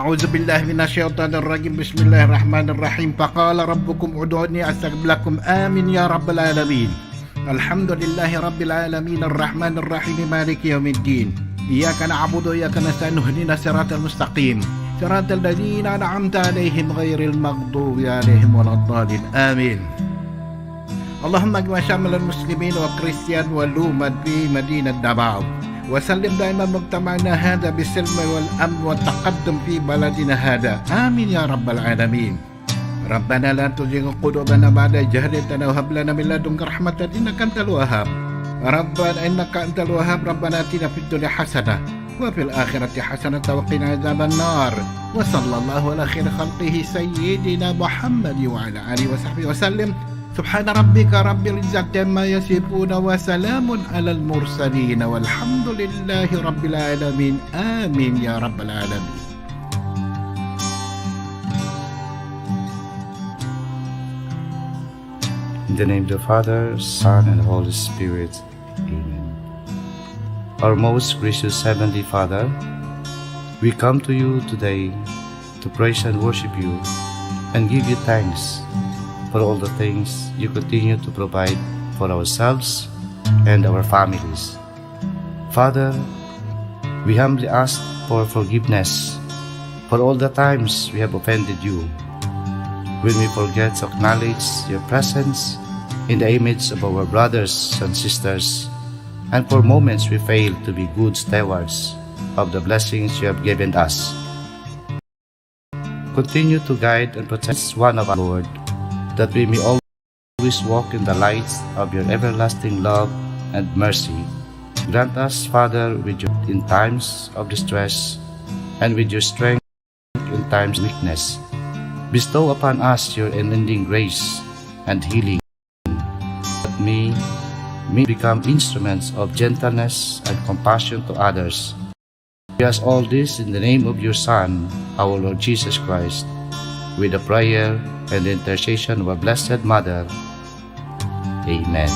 أعوذ بالله من الشيطان الرجيم بسم الله الرحمن الرحيم فقال ربكم ادعوني أستجب لكم آمين يا رب العالمين الحمد لله رب العالمين الرحمن الرحيم مالك يوم الدين إياك نعبد وإياك نستعين اهدنا الصراط المستقيم صراط الذين أنعمت عليهم غير المغضوب عليهم ولا الضالين آمين اللهم اجمع شمل المسلمين والكريستيان والأمة في مدينة دباو وسلم دائما مجتمعنا هذا بالسلم والأمن والتقدم في بلدنا هذا آمين يا رب العالمين ربنا لا تزغ قلوبنا بعد إذ هديتنا وهب لنا من لدنك رحمة إنك أنت الوهاب ربنا إنك أنت الوهاب ربنا آتنا في الدنيا حسنة وفي الآخرة حسنة وقنا عذاب النار وصلى الله على خير خلقه سيدنا محمد وعلى آله وصحبه وسلم سبحان ربك رب العزة عما يصفون وسلام على المرسلين والحمد لله رب العالمين آمين يا رب العالمين. In the name of the Father, Son, and Holy Spirit. Amen. Our most gracious Heavenly Father, we come to you today to praise and worship you and give you thanks for all the things you continue to provide for ourselves and our families. Father, we humbly ask for forgiveness for all the times we have offended you, when we forget to acknowledge your presence in the image of our brothers and sisters, and for moments we fail to be good stewards of the blessings you have given us. Continue to guide and protect one of our Lord, that we may always walk in the light of your everlasting love and mercy. Grant us, Father, with you in times of distress, and with your strength in times of weakness. Bestow upon us your unending grace and healing, that we may become instruments of gentleness and compassion to others. We ask all this in the name of your Son, our Lord Jesus Christ, with the prayer and the intercession of our Blessed Mother. Amen.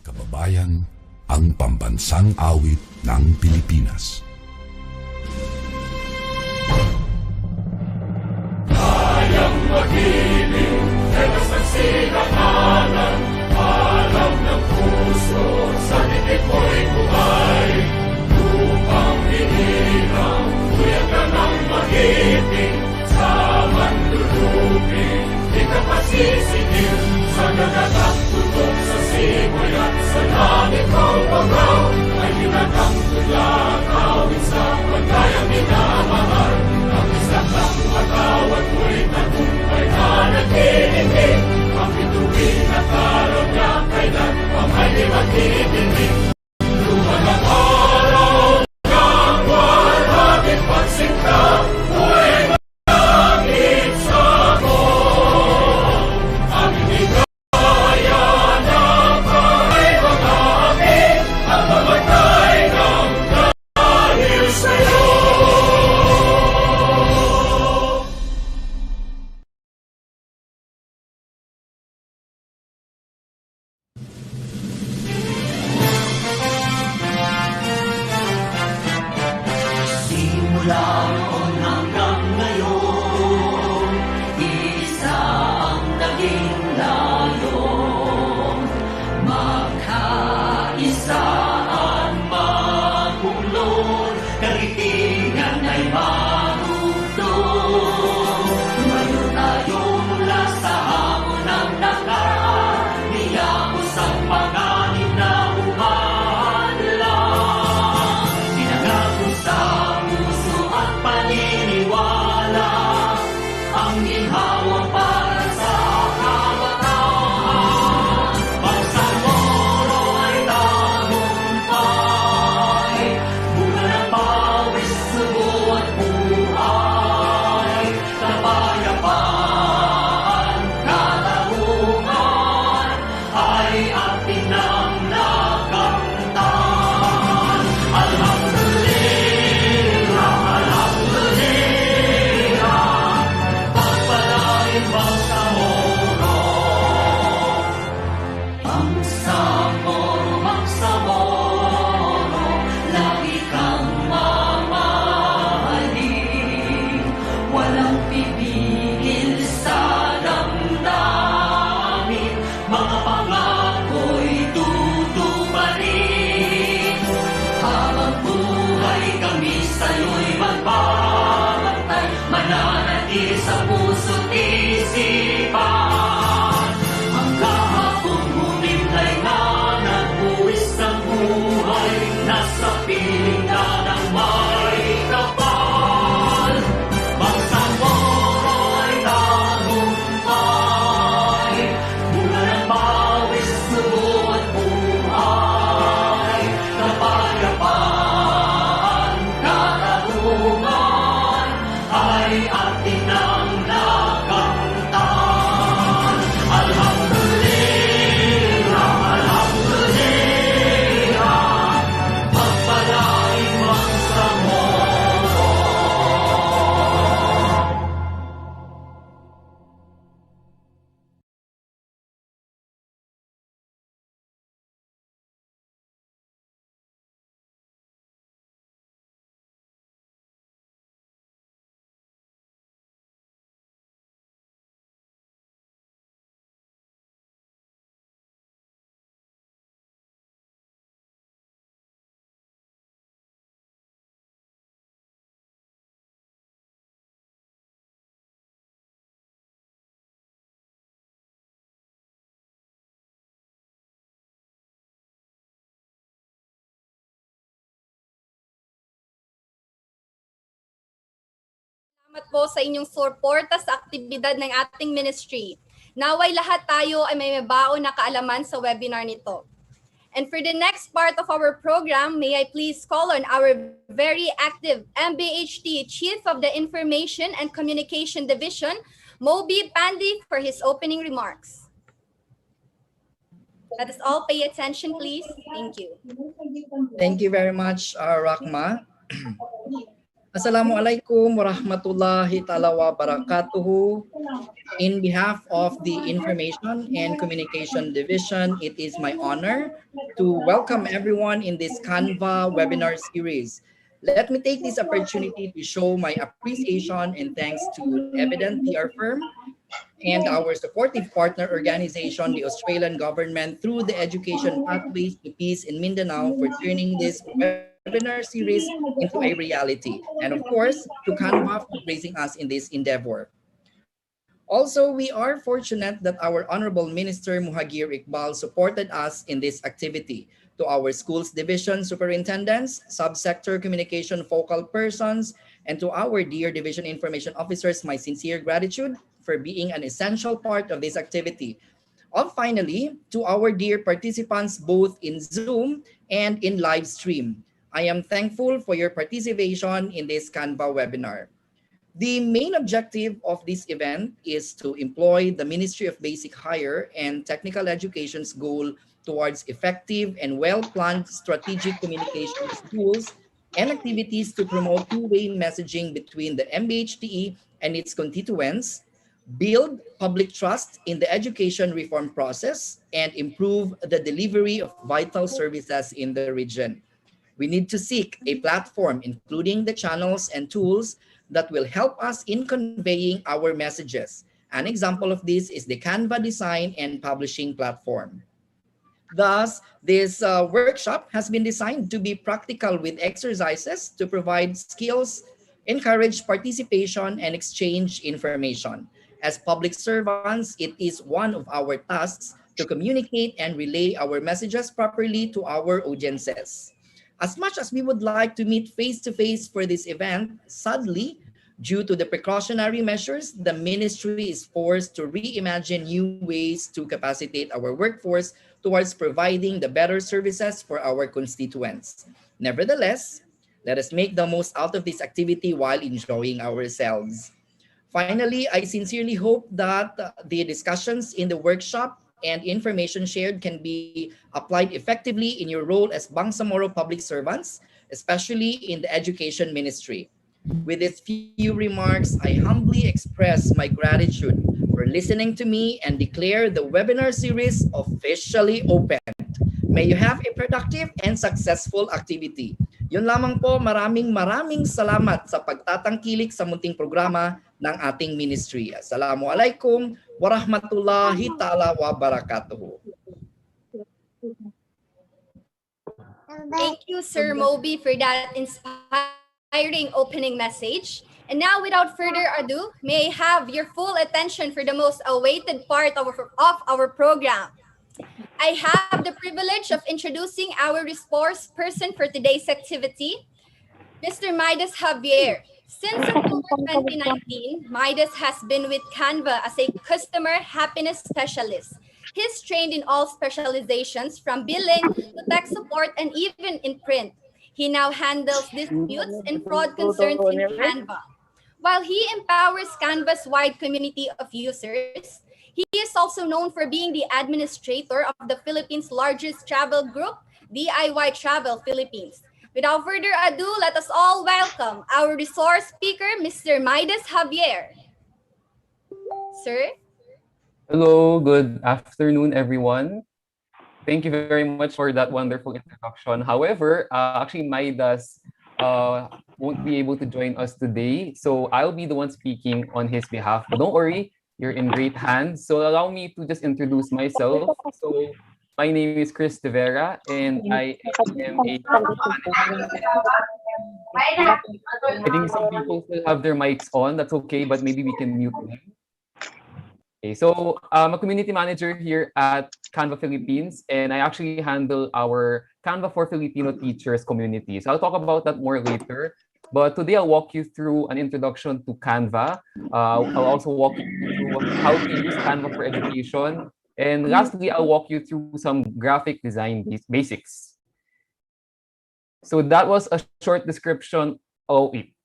Kababayan, ang pambansang awit ng Pilipinas. Kayang magiliw, helas ng sinakalan, alam ng puso, sa dikit mo'y buhay. Lupang hinirang, kuya ka ng magiting, sa manlulupin, di ka pasisingil, sa nagatak tutok sa simoy at sa langit mo bagaw, ay ginatang tulad, awit sa pagkayang minamahal. Ang isang lang matawad mo'y tagumpay na naghihingi, ang ginhawa para sa kabataan. Bangsamoro ay tagumpay, bunga ng pawis, sugo at buhay. Kapayapaan, katarungan, ay ating nang nakamtan. Alhamdulillah, alhamdulillah, pagpalain Bangsamoro. Bangsamoro, Bangsamoro, lagi kang mamahalin. Walang pipigil sa damdamin, mga pangako'y tutuparin. Habang buhay kami sa'yo'y magbabantay, mananatili sa puso't isipan. Ang kahapon humimlay na nagbuwis ng buhay, nasa piling na ng may kapal. Bangsamoro ay tagumpay, bunga ng pawis, dugo at buhay. Kapayapaan, katarungan, ay ating nang nakamtan. Alhamdulillah, alhamdulillah, pagpalain Bangsamoro. Salamat po sa inyong suporta sa aktibidad ng ating ministry. Naway lahat tayo ay may mabaon na kaalaman sa webinar nito. And for the next part of our program, may I please call on our very active MBHT Chief of the Information and Communication Division, Moby Pandy, for his opening remarks. Let us all pay attention, please. Thank you. Thank you very much, Rahma. Assalamualaikum warahmatullahi ta'ala wabarakatuh. In behalf of the Information and Communication Division, it is my honor to welcome everyone in this Canva webinar series. Let me take this opportunity to show my appreciation and thanks to Evident PR firm and our supportive partner organization, the Australian government, through the Education Pathways to Peace in Mindanao, for turning this webinar series into a reality. And of course, to Canva for praising us in this endeavor. Also, we are fortunate that our Honorable Minister Muhagir Iqbal supported us in this activity. To our schools division superintendents, subsector communication focal persons, and to our dear division information officers, my sincere gratitude for being an essential part of this activity. And finally, to our dear participants both in Zoom and in live stream, I am thankful for your participation in this Canva webinar. The main objective of this event is to employ the Ministry of Basic Higher and Technical Education's goal towards effective and well-planned strategic communications tools and activities to promote two-way messaging between the MBHTE and its constituents, build public trust in the education reform process, and improve the delivery of vital services in the region. We need to seek a platform, including the channels and tools that will help us in conveying our messages. An example of this is the Canva design and publishing platform. Thus, this workshop has been designed to be practical with exercises to provide skills, encourage participation, and exchange information. As public servants, it is one of our tasks to communicate and relay our messages properly to our audiences. As much as we would like to meet face-to-face for this event, sadly, Due to the precautionary measures, the ministry is forced to reimagine new ways to capacitate our workforce towards providing the better services for our constituents. Nevertheless, let us make the most out of this activity while enjoying ourselves. Finally, I sincerely hope that the discussions in the workshop and information shared can be applied effectively in your role as Bangsamoro public servants, especially in the education ministry. With these few remarks, I humbly express my gratitude for listening to me and declare the webinar series officially open. May you have a productive and successful activity. Yun lamang po, maraming salamat sa pagtatangkilik sa munting programa ng ating ministry. Assalamualaikum warahmatullahi ta'ala wabarakatuh. Thank you, Sir Moby, for that inspiring opening message. And now, without further ado, may I have your full attention for the most awaited part of our program. I have the privilege of introducing our resource person for today's activity, Mr. Midas Javier. Since October 2019, Midas has been with Canva as a customer happiness specialist. He's trained in all specializations from billing to tech support and even in print. He now handles disputes and fraud concerns in Canva. While he empowers Canva's wide community of users, he is also known for being the administrator of the Philippines' largest travel group, DIY Travel Philippines. Without further ado, let us all welcome our resource speaker, Mr. Midas Javier. Sir? Hello, good afternoon, everyone. Thank you very much for that wonderful introduction. However, actually, Midas won't be able to join us today, so I'll be the one speaking on his behalf. But don't worry, you're in great hands. So allow me to just introduce myself. So my name is Chris De Vera, and I am a... I think some people still have their mics on. That's okay, but maybe we can mute them. Okay, so I'm a community manager here at Canva Philippines, and I actually handle our Canva for Filipino teachers community. So I'll talk about that more later. But today I'll walk you through an introduction to Canva. I'll also walk you through how to use Canva for education. And lastly, I'll walk you through some graphic design basics. So that was a short description. Oh, wait.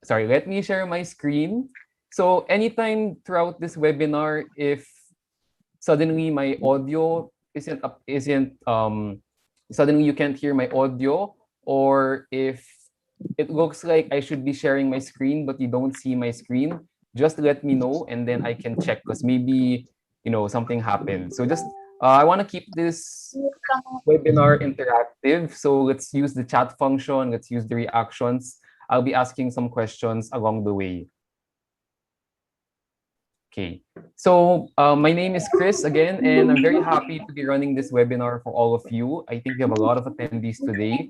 Sorry, let me share my screen. So anytime throughout this webinar, if suddenly my audio suddenly you can't hear my audio, or if it looks like I should be sharing my screen but you don't see my screen, just let me know and then I can check, because maybe something happened. So just I want to keep this webinar interactive, so let's use the chat function, let's use the reactions. I'll be asking some questions along the way. Okay, so my name is Chris again, and I'm very happy to be running this webinar for all of you. I think we have a lot of attendees today.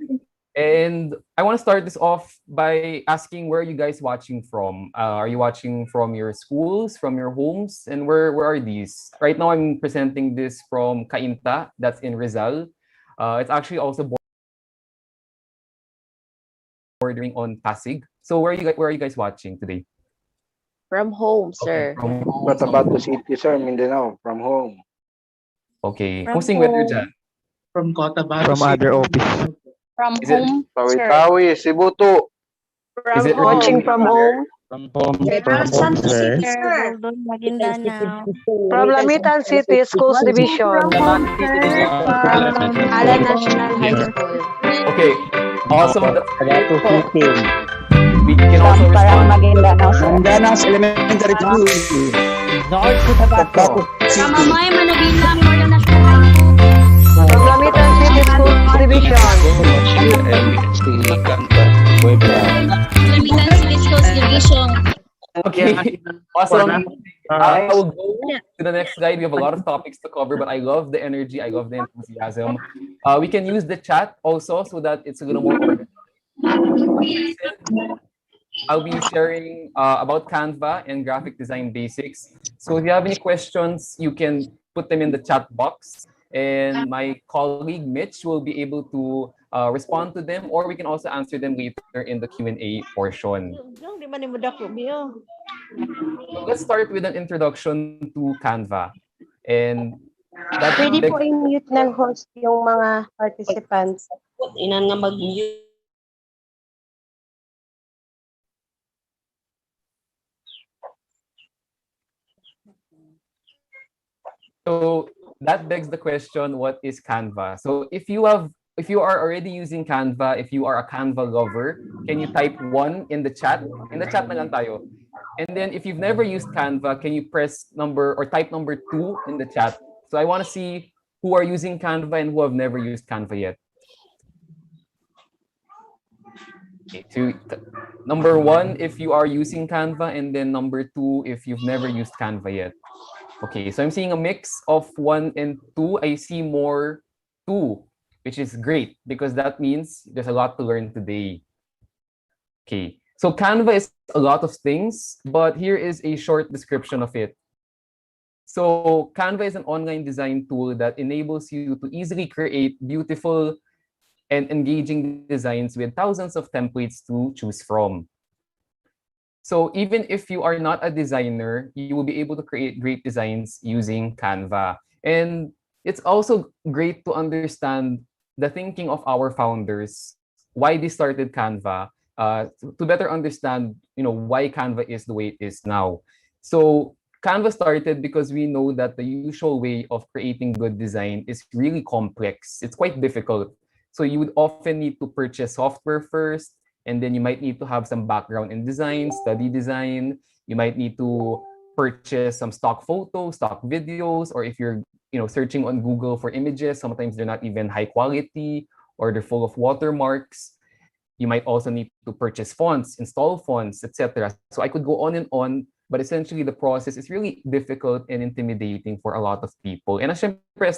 And I want to start this off by asking, where are you guys watching from? Are you watching from your schools, from your homes? And where are these? Right now, I'm presenting this from Cainta, that's in Rizal. It's actually also bordering on Pasig. So where are you guys watching today? From home, sir. Okay, from home. What about the city, sir? Mindanao, from home. Okay. From Kusing weather home. dyan? From Cotabato From other office. From Is it- home, sir. Tawi-Tawi, Sibuto. From Is it home. watching from home. From home, sir. Boldon, Maguindanao. From Lamitan City Schools Division. From Alan National High School. Okay. Awesome. That's great. Cotabato City. We can also respond. Maguindanao, sir. Mandanas Elementary School. North Cotabato. From Amoy, Manabila, Memorial National High School. From Lamitan City Schools Division. And we can still Canva Webinar. Lamitan City Schools Division. Okay. Awesome. I will go to the next slide. We have a lot of topics to cover, but I love the energy. I love the enthusiasm. We can use the chat also so that it's a little more organized. I'll be sharing about Canva and graphic design basics. So if you have any questions, you can put them in the chat box. and my colleague Mitch will be able to respond to them, or we can also answer them later in the Q&A portion. So let's start with an introduction to Canva. And that Pwede po begs i-mute ng host yung mga participants. Inan nga mag-mute. So that begs the question, what is Canva? So if you are already using Canva, if you are a Canva lover, can you type 1 in the chat? In the chat na lang tayo. And then if you've never used Canva, can you press number or type number 2 in the chat? So I want to see who are using Canva and who have never used Canva yet. Okay, number 1 if you are using Canva, and then number 2 if you've never used Canva yet. Okay, so I'm seeing a mix of 1 and 2. I see more 2, which is great because that means there's a lot to learn today. Okay, so Canva is a lot of things, but here is a short description of it. So Canva is an online design tool that enables you to easily create beautiful and engaging designs with thousands of templates to choose from. So even if you are not a designer, you will be able to create great designs using Canva. And it's also great to understand the thinking of our founders, why they started Canva, to better understand, why Canva is the way it is now. So Canva started because we know that the usual way of creating good design is really complex. It's quite difficult. So you would often need to purchase software first, and then you might need to have some background in design, study design. You might need to purchase some stock photos, stock videos, or if you're searching on Google for images, sometimes they're not even high quality or they're full of watermarks. You might also need to purchase fonts, install fonts, etc. So I could go on and on, but essentially the process is really difficult and intimidating for a lot of people. And as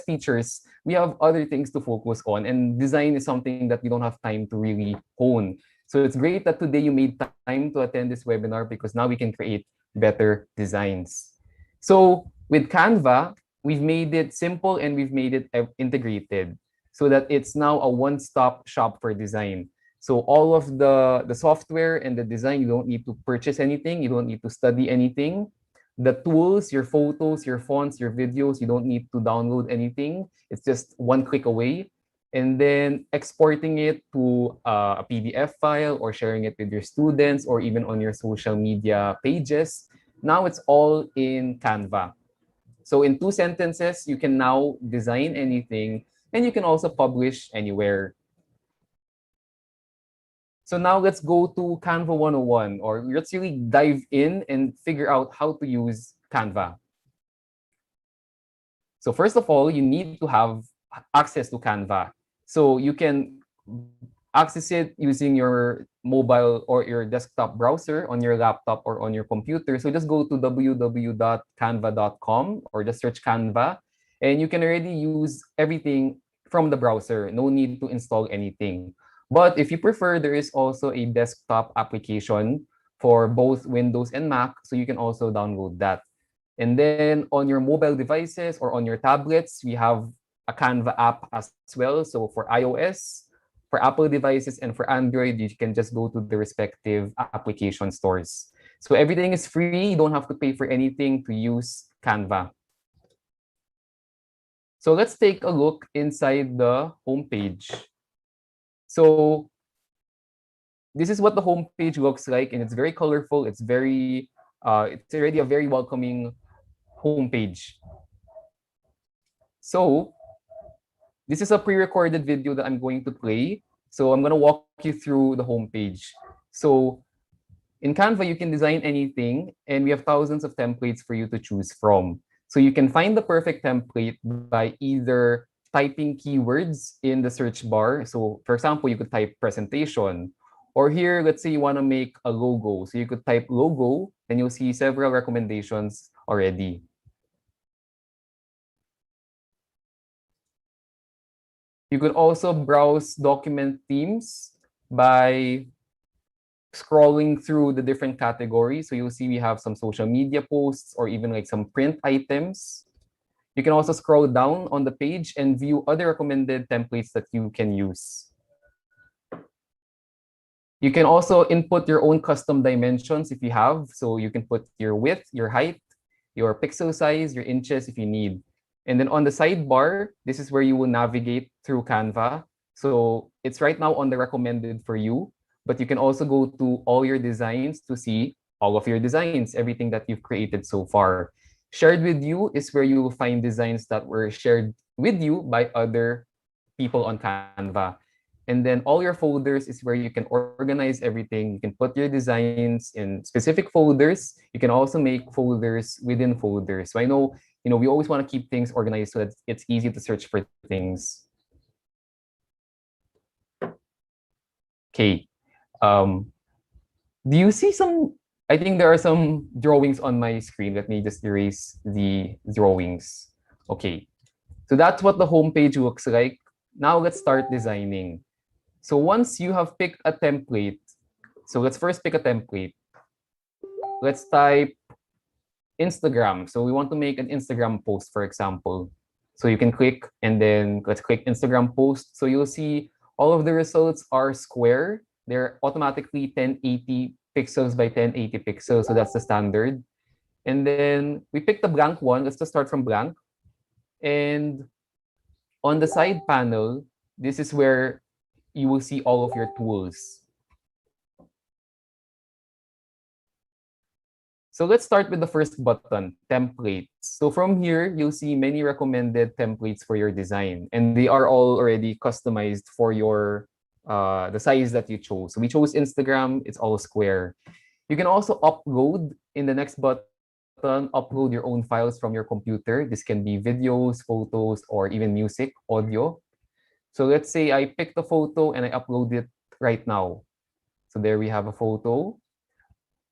teachers, we have other things to focus on, and design is something that we don't have time to really hone. So it's great that today you made time to attend this webinar because now we can create better designs. So with Canva, we've made it simple and we've made it integrated so that it's now a one-stop shop for design. So all of the software and the design, you don't need to purchase anything. You don't need to study anything. The tools, your photos, your fonts, your videos, you don't need to download anything. It's just one click away. And then exporting it to a PDF file or sharing it with your students or even on your social media pages. Now it's all in Canva. So in 2 sentences, you can now design anything and you can also publish anywhere. So now let's go to Canva 101, or let's really dive in and figure out how to use Canva. So first of all, you need to have access to Canva. So you can access it using your mobile or your desktop browser on your laptop or on your computer. So just go to www.canva.com or just search Canva, and you can already use everything from the browser. No need to install anything. But if you prefer, there is also a desktop application for both Windows and Mac, so you can also download that. And then on your mobile devices or on your tablets, we have a Canva app as well. So for iOS, for Apple devices, and for Android, you can just go to the respective application stores. So everything is free. You don't have to pay for anything to use Canva. So let's take a look inside the homepage. So this is what the homepage looks like, and it's very colorful. It's already a very welcoming homepage. So this is a pre-recorded video that I'm going to play. So I'm going to walk you through the homepage. So in Canva, you can design anything, and we have thousands of templates for you to choose from. So you can find the perfect template by either typing keywords in the search bar. So for example, you could type presentation, or here, let's say you want to make a logo. So you could type logo, and you'll see several recommendations already. You could also browse document themes by scrolling through the different categories. So you'll see we have some social media posts or even like some print items. You can also scroll down on the page and view other recommended templates that you can use. You can also input your own custom dimensions if you have. So you can put your width, your height, your pixel size, your inches if you need. And then on the sidebar, this is where you will navigate through Canva. So it's right now on the recommended for you, but you can also go to all your designs to see all of your designs, everything that you've created so far. Shared with you is where you will find designs that were shared with you by other people on Canva. And then all your folders is where you can organize everything. You can put your designs in specific folders. You can also make folders within folders. So I know, we always want to keep things organized so that it's easy to search for things. Okay. Do you see some, I think there are some drawings on my screen. Let me just erase the drawings. Okay. So that's what the homepage looks like. Now let's start designing. So once you have picked a template, so let's first pick a template. Let's type Instagram. So we want to make an Instagram post, for example. So you can click and then let's click Instagram post. So you'll see all of the results are square. They're automatically 1080 pixels by 1080 pixels. So that's the standard. And then we picked a blank one. Let's just start from blank. And on the side panel, this is where you will see all of your tools. So let's start with the first button, templates. So from here, you'll see many recommended templates for your design, and they are all already customized for your the size that you chose. So we chose Instagram, it's all square. You can also upload in the next button, upload your own files from your computer. This can be videos, photos, or even music, audio. So let's say I picked a photo and I upload it right now. So there we have a photo.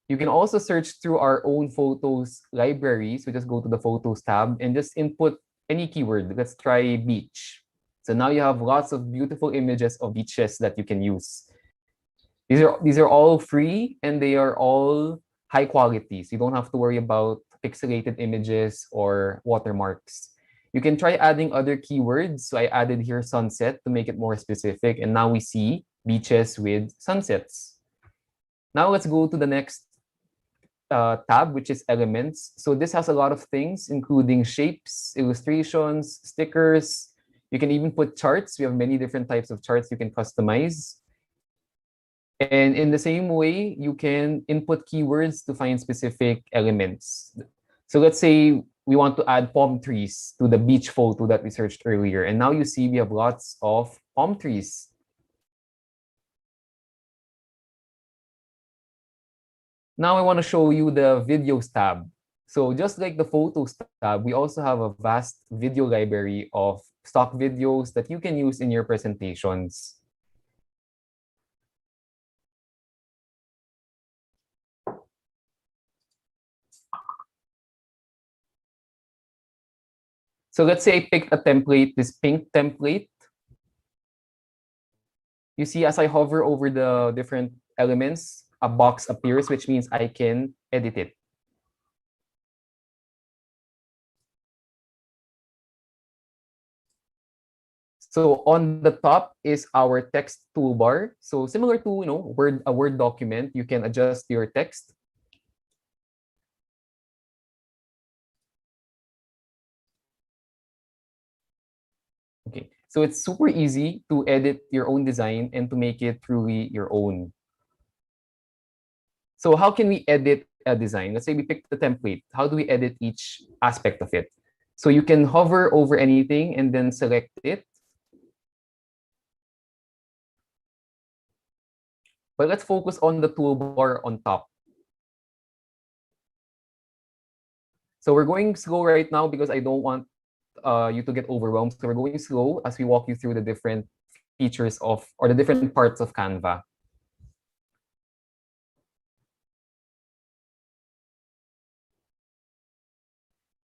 You can also search through our own photos library. So just go to the photos tab and just input any keyword. Let's try beach. So now you have lots of beautiful images of beaches that you can use. These are all free and they are all high quality. So you don't have to worry about pixelated images or watermarks. You can try adding other keywords. So I added here sunset to make it more specific. And now we see beaches with sunsets. Now let's go to the next tab, which is elements. So this has a lot of things, including shapes, illustrations, stickers. You can even put charts. We have many different types of charts you can customize. And in the same way, you can input keywords to find specific elements. So let's say we want to add palm trees to the beach photo that we searched earlier. And now you see we have lots of palm trees. Now I want to show you the videos tab. So just like the photos tab, we also have a vast video library of stock videos that you can use in your presentations. So let's say I picked a template, this pink template. You see, as I hover over the different elements, a box appears, which means I can edit it. So on the top is our text toolbar. So similar to a Word document, you can adjust your text. Okay, so it's super easy to edit your own design and to make it truly your own. So how can we edit a design? Let's say we picked the template. How do we edit each aspect of it? So you can hover over anything and then select it. But let's focus on the toolbar on top. So we're going slow right now because I don't want you to get overwhelmed. So we're going slow as we walk you through the different features or the different parts of Canva.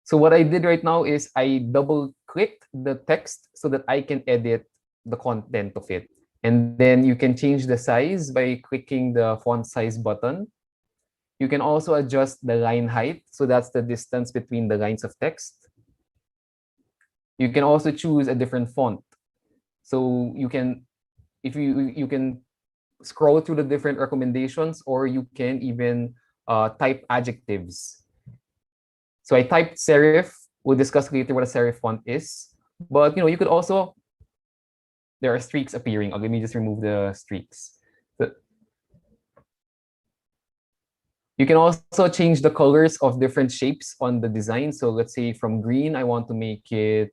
So what I did right now is I double-clicked the text so that I can edit the content of it. And then you can change the size by clicking the font size button. You can also adjust the line height. So that's the distance between the lines of text. You can also choose a different font. So you can, if you can scroll through the different recommendations, or you can even type adjectives. So I typed serif. We'll discuss later what a serif font is. But you could also, there are streaks appearing. Let me just remove the streaks. You can also change the colors of different shapes on the design. So let's say from green, I want to make it,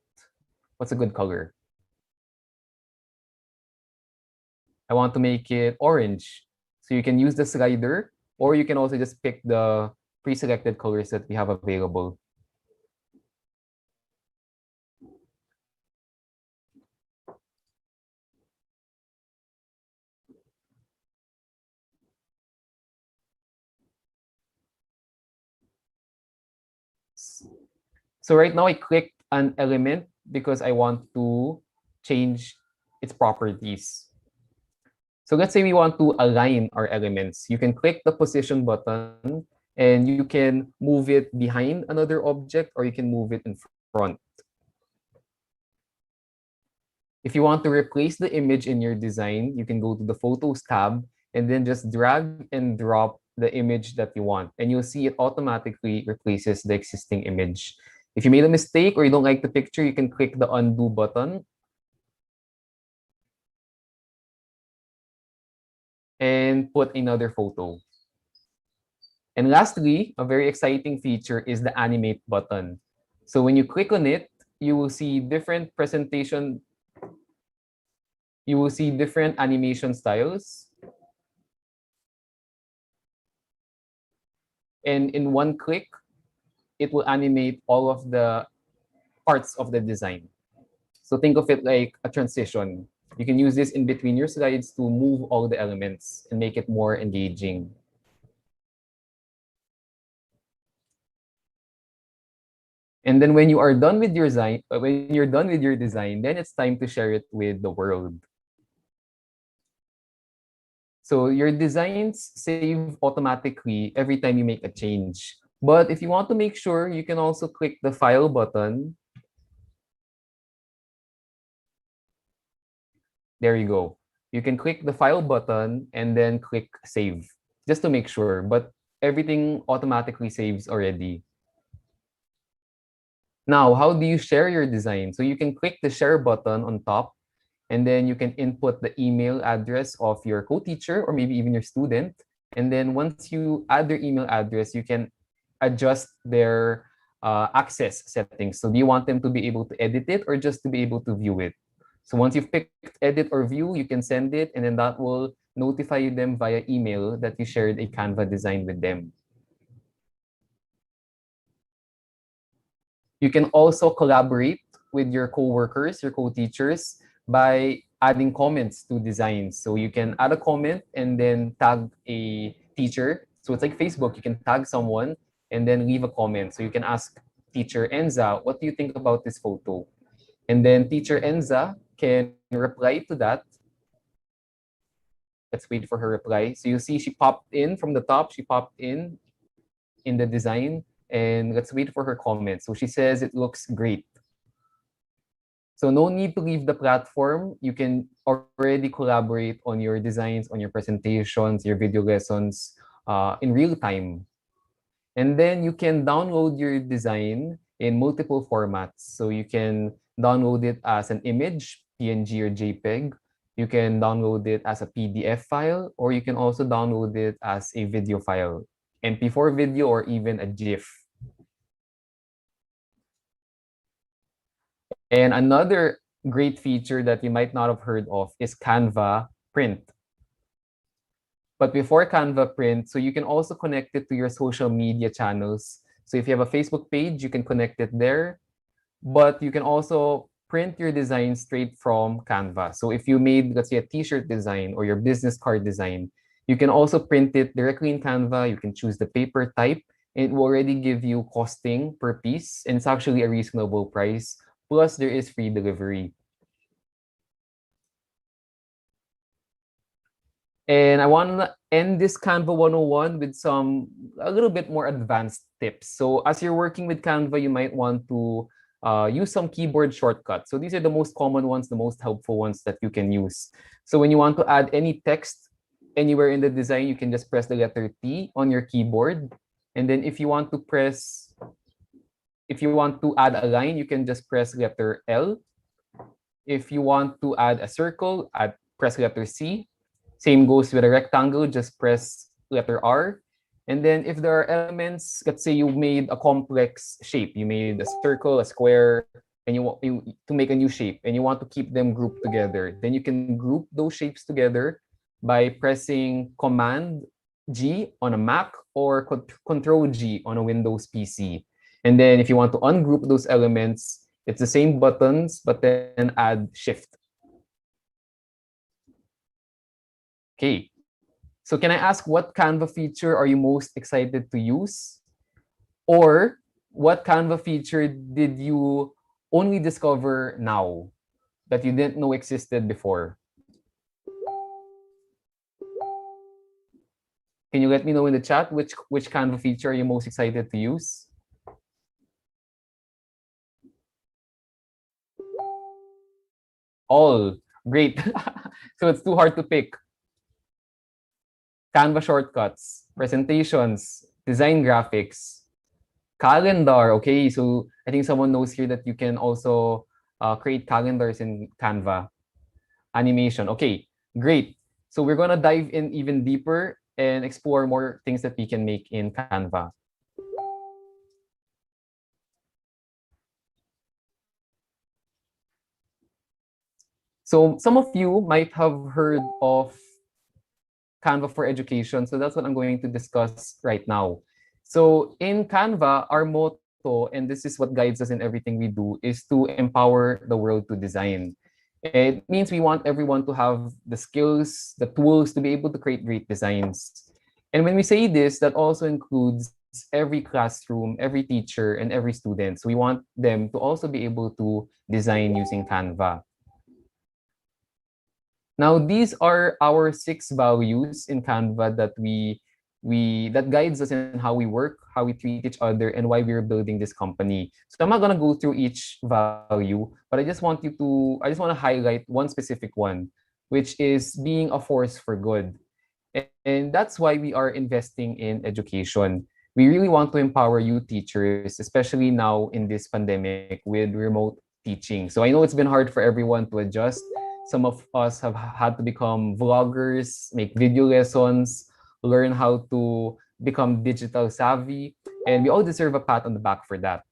what's a good color? I want to make it orange. So you can use the slider, or you can also just pick the pre-selected colors that we have available. So right now I clicked an element because I want to change its properties. So let's say we want to align our elements. You can click the position button and you can move it behind another object, or you can move it in front. If you want to replace the image in your design, you can go to the Photos tab and then just drag and drop the image that you want. And you'll see it automatically replaces the existing image. If you made a mistake or you don't like the picture, you can click the undo button and put another photo. And lastly, a very exciting feature is the animate button. So when you click on it, you will see different presentation. You will see different animation styles. And in one click, it will animate all of the parts of the design. So think of it like a transition. You can use this in between your slides to move all the elements and make it more engaging. And then when you are done with your design, then it's time to share it with the world. So your designs save automatically every time you make a change. But if you want to make sure, you can also click the file button. There you go. You can click the file button and then click save, just to make sure. But everything automatically saves already. Now, how do you share your design? So you can click the share button on top, and then you can input the email address of your co-teacher or maybe even your student. And then once you add their email address, you can adjust their access settings. So do you want them to be able to edit it or just to be able to view it? So once you've picked edit or view, you can send it, and then that will notify them via email that you shared a Canva design with them. You can also collaborate with your co-workers, your co-teachers, by adding comments to designs. So you can add a comment and then tag a teacher. So it's like Facebook, you can tag someone and then leave a comment. So you can ask teacher Enza, what do you think about this photo? And then teacher Enza can reply to that. Let's wait for her reply. So you see she popped in from the top, she popped in the design, and let's wait for her comment. So she says it looks great. So no need to leave the platform. You can already collaborate on your designs, on your presentations, your video lessons in real time. And then you can download your design in multiple formats. So you can download it as an image, PNG or JPEG. You can download it as a PDF file, or you can also download it as a video file, MP4 video, or even a GIF. And another great feature that you might not have heard of is Canva Print. But before Canva Print, so you can also connect it to your social media channels. So if you have a Facebook page, you can connect it there. But you can also print your design straight from Canva. So if you made, let's say, a t-shirt design or your business card design, you can also print it directly in Canva. You can choose the paper type. It will already give you costing per piece, and it's actually a reasonable price. Plus, there is free delivery. And I want to end this Canva 101 with a little bit more advanced tips. So as you're working with Canva, you might want to use some keyboard shortcuts. So these are the most common ones, the most helpful ones that you can use. So when you want to add any text anywhere in the design, you can just press the letter T on your keyboard. And then if you want to add a line, you can just press letter L. If you want to add a circle, press letter C. Same goes with a rectangle, just press letter R. And then if there are elements, let's say you made a complex shape, you made a circle, a square, and you want to make a new shape, and you want to keep them grouped together, then you can group those shapes together by pressing Command G on a Mac or Control G on a Windows PC. And then if you want to ungroup those elements, it's the same buttons, but then add Shift. Okay. So can I ask, what Canva feature are you most excited to use? Or what Canva feature did you only discover now that you didn't know existed before? Can you let me know in the chat which Canva feature are you most excited to use? All. Great. So it's too hard to pick. Canva shortcuts, presentations, design graphics, calendar. Okay, so I think someone knows here that you can also create calendars in Canva. Animation. Okay, great. So we're gonna dive in even deeper and explore more things that we can make in Canva. So some of you might have heard of Canva for Education. So that's what I'm going to discuss right now. So in Canva, our motto, and this is what guides us in everything we do, is to empower the world to design. It means we want everyone to have the skills, the tools to be able to create great designs. And when we say this, that also includes every classroom, every teacher, and every student. So we want them to also be able to design using Canva. Now, these are our 6 values in Canva that that guides us in how we work, how we treat each other, and why we're building this company. So I'm not gonna go through each value, but I just want to highlight one specific one, which is being a force for good. And that's why we are investing in education. We really want to empower you teachers, especially now in this pandemic with remote teaching. So I know it's been hard for everyone to adjust. Some of us have had to become vloggers, make video lessons, learn how to become digital savvy, and we all deserve a pat on the back for that.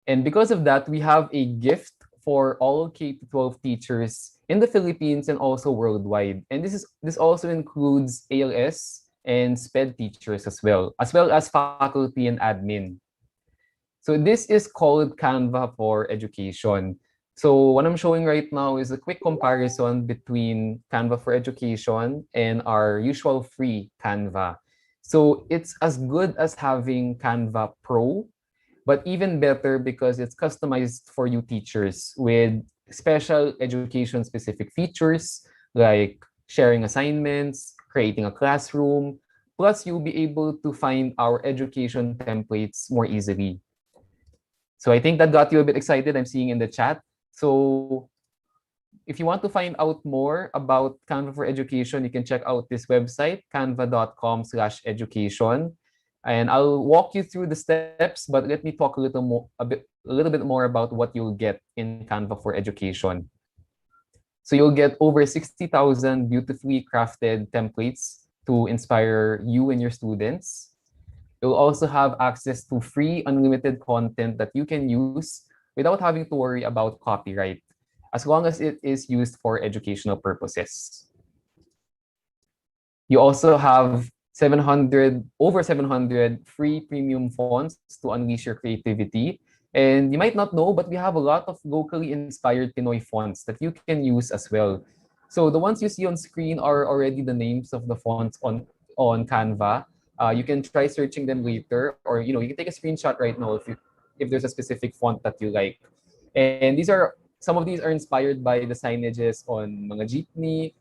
And because of that, we have a gift for all K-12 teachers in the Philippines and also worldwide. And this also includes ALS and SPED teachers as well as faculty and admin. So this is called Canva for Education. So what I'm showing right now is a quick comparison between Canva for Education and our usual free Canva. So it's as good as having Canva Pro, but even better because it's customized for you teachers with special education-specific features like sharing assignments, creating a classroom, plus you'll be able to find our education templates more easily. So I think that got you a bit excited, I'm seeing in the chat. So if you want to find out more about Canva for Education, you can check out this website, canva.com/education. And I'll walk you through the steps, but let me talk a little bit more about what you'll get in Canva for Education. So you'll get over 60,000 beautifully crafted templates to inspire you and your students. You'll also have access to free unlimited content that you can use without having to worry about copyright, as long as it is used for educational purposes. You also have over 700 free premium fonts to unleash your creativity. And you might not know, but we have a lot of locally inspired Pinoy fonts that you can use as well. So the ones you see on screen are already the names of the fonts on Canva. You can try searching them later, or you can take a screenshot right now if there's a specific font that you like. And some of these are inspired by the signages on mga jeepney.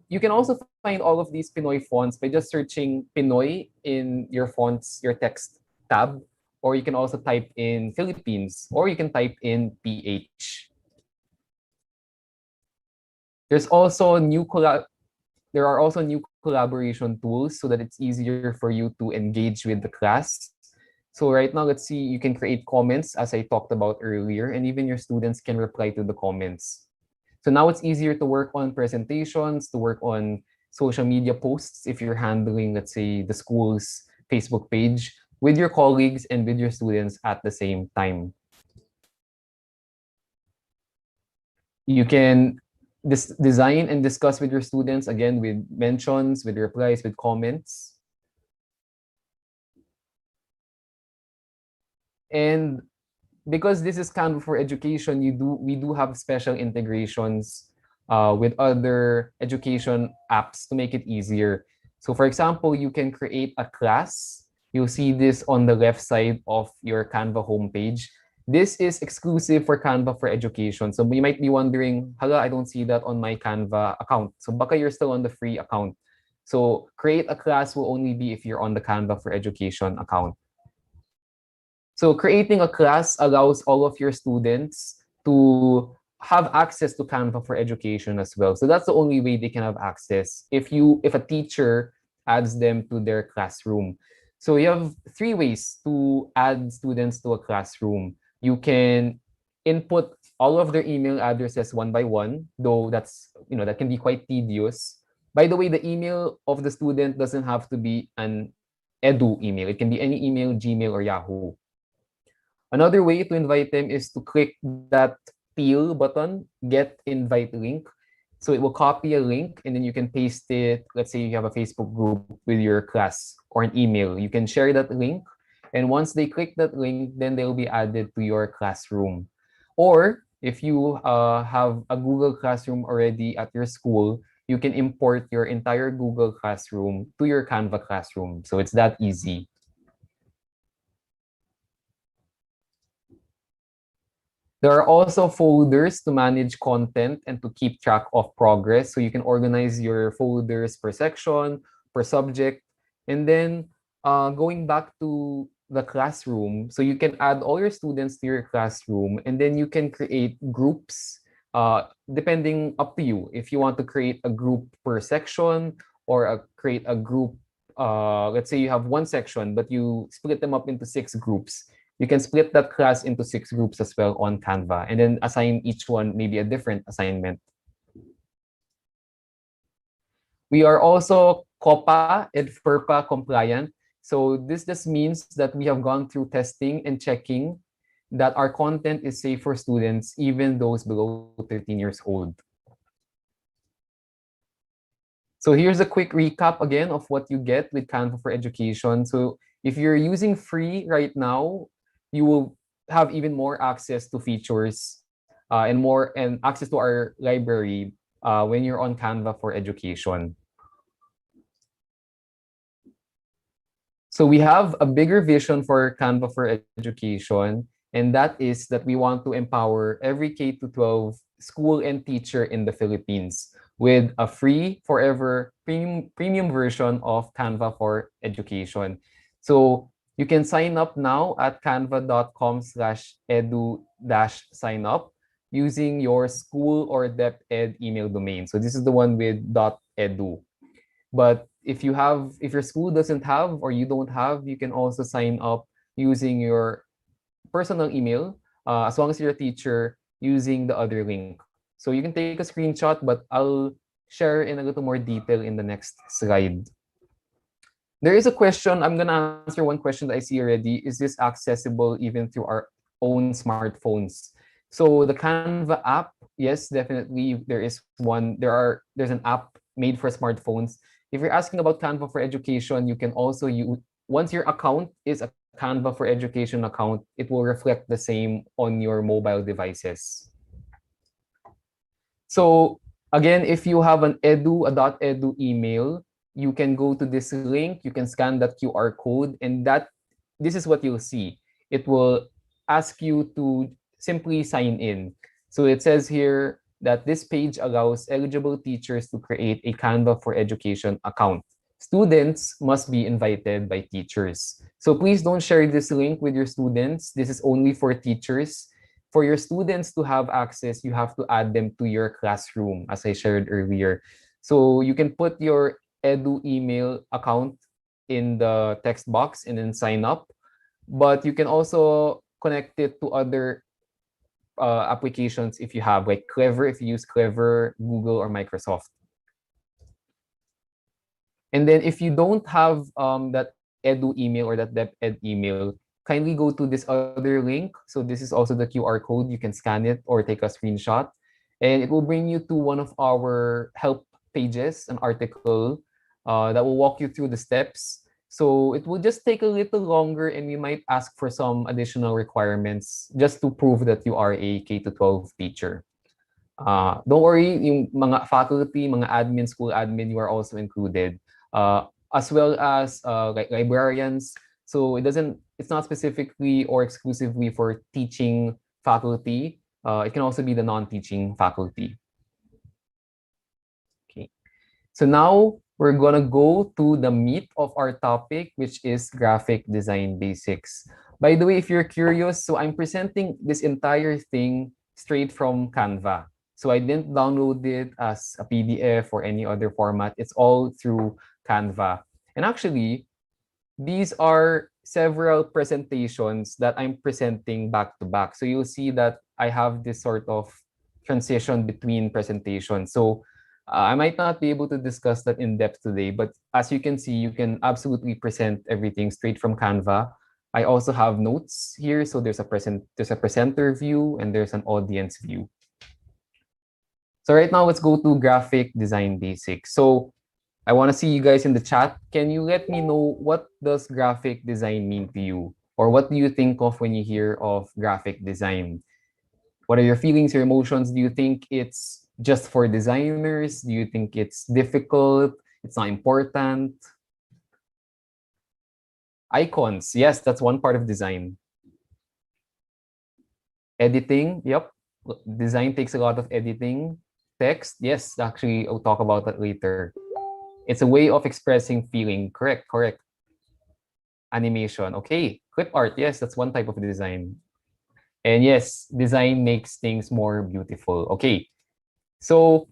You can also find all of these Pinoy fonts by just searching Pinoy in your fonts, your text tab or you can also type in Philippines, or you can type in PH. There's also there are also new collaboration tools so that it's easier for you to engage with the class. So right now, let's see, you can create comments as I talked about earlier, and even your students can reply to the comments. So now it's easier to work on presentations, to work on social media posts if you're handling, let's say, the school's Facebook page with your colleagues and with your students at the same time. You can design and discuss with your students, again, with mentions, with replies, with comments. And because this is Canva for Education, we do have special integrations with other education apps to make it easier. So for example, you can create a class. You'll see this on the left side of your Canva homepage. This is exclusive for Canva for Education. So you might be wondering, hala, I don't see that on my Canva account. So baka you're still on the free account. So create a class will only be if you're on the Canva for Education account. So creating a class allows all of your students to have access to Canva for Education as well. So that's the only way they can have access if a teacher adds them to their classroom. So you have 3 ways to add students to a classroom. You can input all of their email addresses one by one, though that can be quite tedious. By the way, the email of the student doesn't have to be an edu email. It can be any email, Gmail or Yahoo. Another way to invite them is to click that teal button, get invite link. So it will copy a link and then you can paste it. Let's say you have a Facebook group with your class or an email. You can share that link. And once they click that link, then they'll be added to your classroom. Or if you have a Google Classroom already at your school, you can import your entire Google Classroom to your Canva classroom. So it's that easy. There are also folders to manage content and to keep track of progress. So you can organize your folders per section, per subject. And then going back to the classroom, so you can add all your students to your classroom and then you can create groups depending up to you. If you want to create a group per section or create a group, let's say you have one section, but you split them up into 6 groups. You can split that class into 6 groups as well on Canva and then assign each one maybe a different assignment. We are also COPA and FERPA compliant. So this just means that we have gone through testing and checking that our content is safe for students, even those below 13 years old. So here's a quick recap again of what you get with Canva for Education. So if you're using free right now, you will have even more access to features and access to our library when you're on Canva for Education. So we have a bigger vision for Canva for Education, and that is that we want to empower every K-12 school and teacher in the Philippines with a free, forever premium version of Canva for Education. So you can sign up now at canva.com/edu-signup using your school or DepEd email domain. So this is the one with .edu. But if your school doesn't have or you don't have, you can also sign up using your personal email, as long as you're a teacher, using the other link. So you can take a screenshot, but I'll share in a little more detail in the next slide. There is a question, I'm gonna answer one question that I see already. Is this accessible even through our own smartphones? So the Canva app, yes, definitely there is one. There's an app made for smartphones. If you're asking about Canva for Education, you can also use, once your account is a Canva for Education account, it will reflect the same on your mobile devices. So again, if you have a .edu email, you can go to this link, you can scan that QR code, and this is what you'll see. It will ask you to simply sign in. So it says here that this page allows eligible teachers to create a Canva for Education account. Students must be invited by teachers. So please don't share this link with your students. This is only for teachers. For your students to have access, you have to add them to your classroom, as I shared earlier. So you can put your Edu email account in the text box and then sign up. But you can also connect it to other applications if you have, like Clever, if you use Clever, Google, or Microsoft. And then if you don't have that Edu email or that DepEd email, kindly go to this other link. So this is also the QR code. You can scan it or take a screenshot. And it will bring you to one of our help pages, an article that will walk you through the steps. So it will just take a little longer and we might ask for some additional requirements just to prove that you are a K-12 teacher. Don't worry, yung mga faculty, mga admin, school admin, you are also included. As well as like librarians. So it's not specifically or exclusively for teaching faculty. It can also be the non-teaching faculty. Okay. So now we're gonna go to the meat of our topic, which is graphic design basics. By the way, if you're curious, so I'm presenting this entire thing straight from Canva. So I didn't download it as a PDF or any other format. It's all through Canva. And actually, these are several presentations that I'm presenting back to back. So you'll see that I have this sort of transition between presentations. So I might not be able to discuss that in depth today, but as you can see, you can absolutely present everything straight from Canva. I also have notes here. So there's a presenter view and there's an audience view. So right now, let's go to graphic design basics. So I want to see you guys in the chat. Can you let me know what does graphic design mean to you? Or what do you think of when you hear of graphic design? What are your feelings, your emotions? Do you think it's just for designers? Do you think it's difficult? It's not important? Icons, yes, that's one part of design. Editing, yep. Design takes a lot of editing. Text, yes, actually, I'll talk about that later. It's a way of expressing feeling. Correct, correct. Animation, okay. Clip art, yes, that's one type of design. And yes, design makes things more beautiful. Okay, so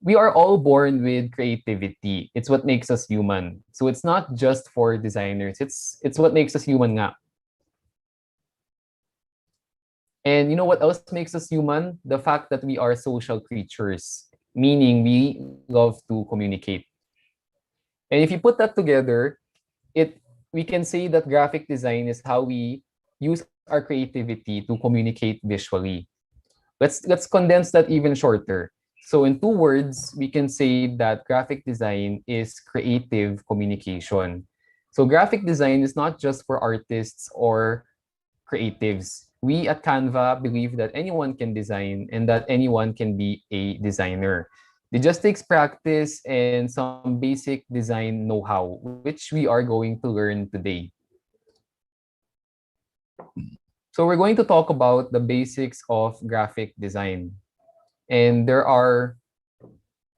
we are all born with creativity. It's what makes us human. So it's not just for designers. It's what makes us human nga. And you know what else makes us human? The fact that we are social creatures, meaning we love to communicate. And if you put that together, we can say that graphic design is how we use our creativity to communicate visually. Let's condense that even shorter. So in 2 words, we can say that graphic design is creative communication. So graphic design is not just for artists or creatives. We at Canva believe that anyone can design and that anyone can be a designer. It just takes practice and some basic design know-how, which we are going to learn today. So we're going to talk about the basics of graphic design. And there are,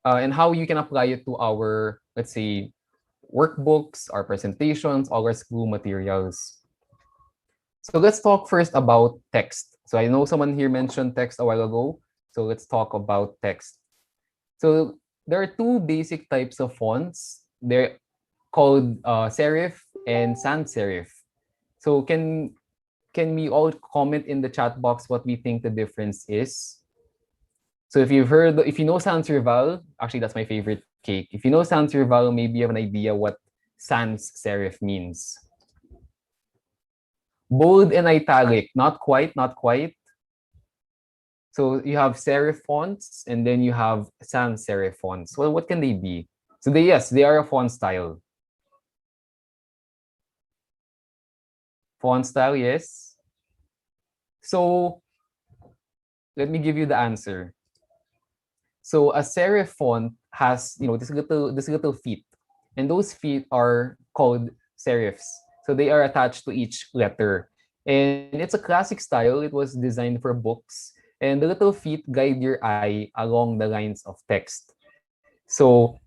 and how you can apply it to our, let's say, workbooks, our presentations, all our school materials. So let's talk first about text. So I know someone here mentioned text a while ago. So let's talk about text. So there are 2 basic types of fonts. They're called serif and sans serif. So can we all comment in the chat box what we think the difference is? So if you know sans serif, actually that's my favorite cake. If you know sans serif, maybe you have an idea what sans serif means. Bold and italic, not quite, not quite. So you have serif fonts and then you have sans serif fonts. Well, what can they be? So they are a font style. Font style, yes. So let me give you the answer. So a serif font has, this little feet, and those feet are called serifs. So they are attached to each letter. And it's a classic style. It was designed for books. And the little feet guide your eye along the lines of text. So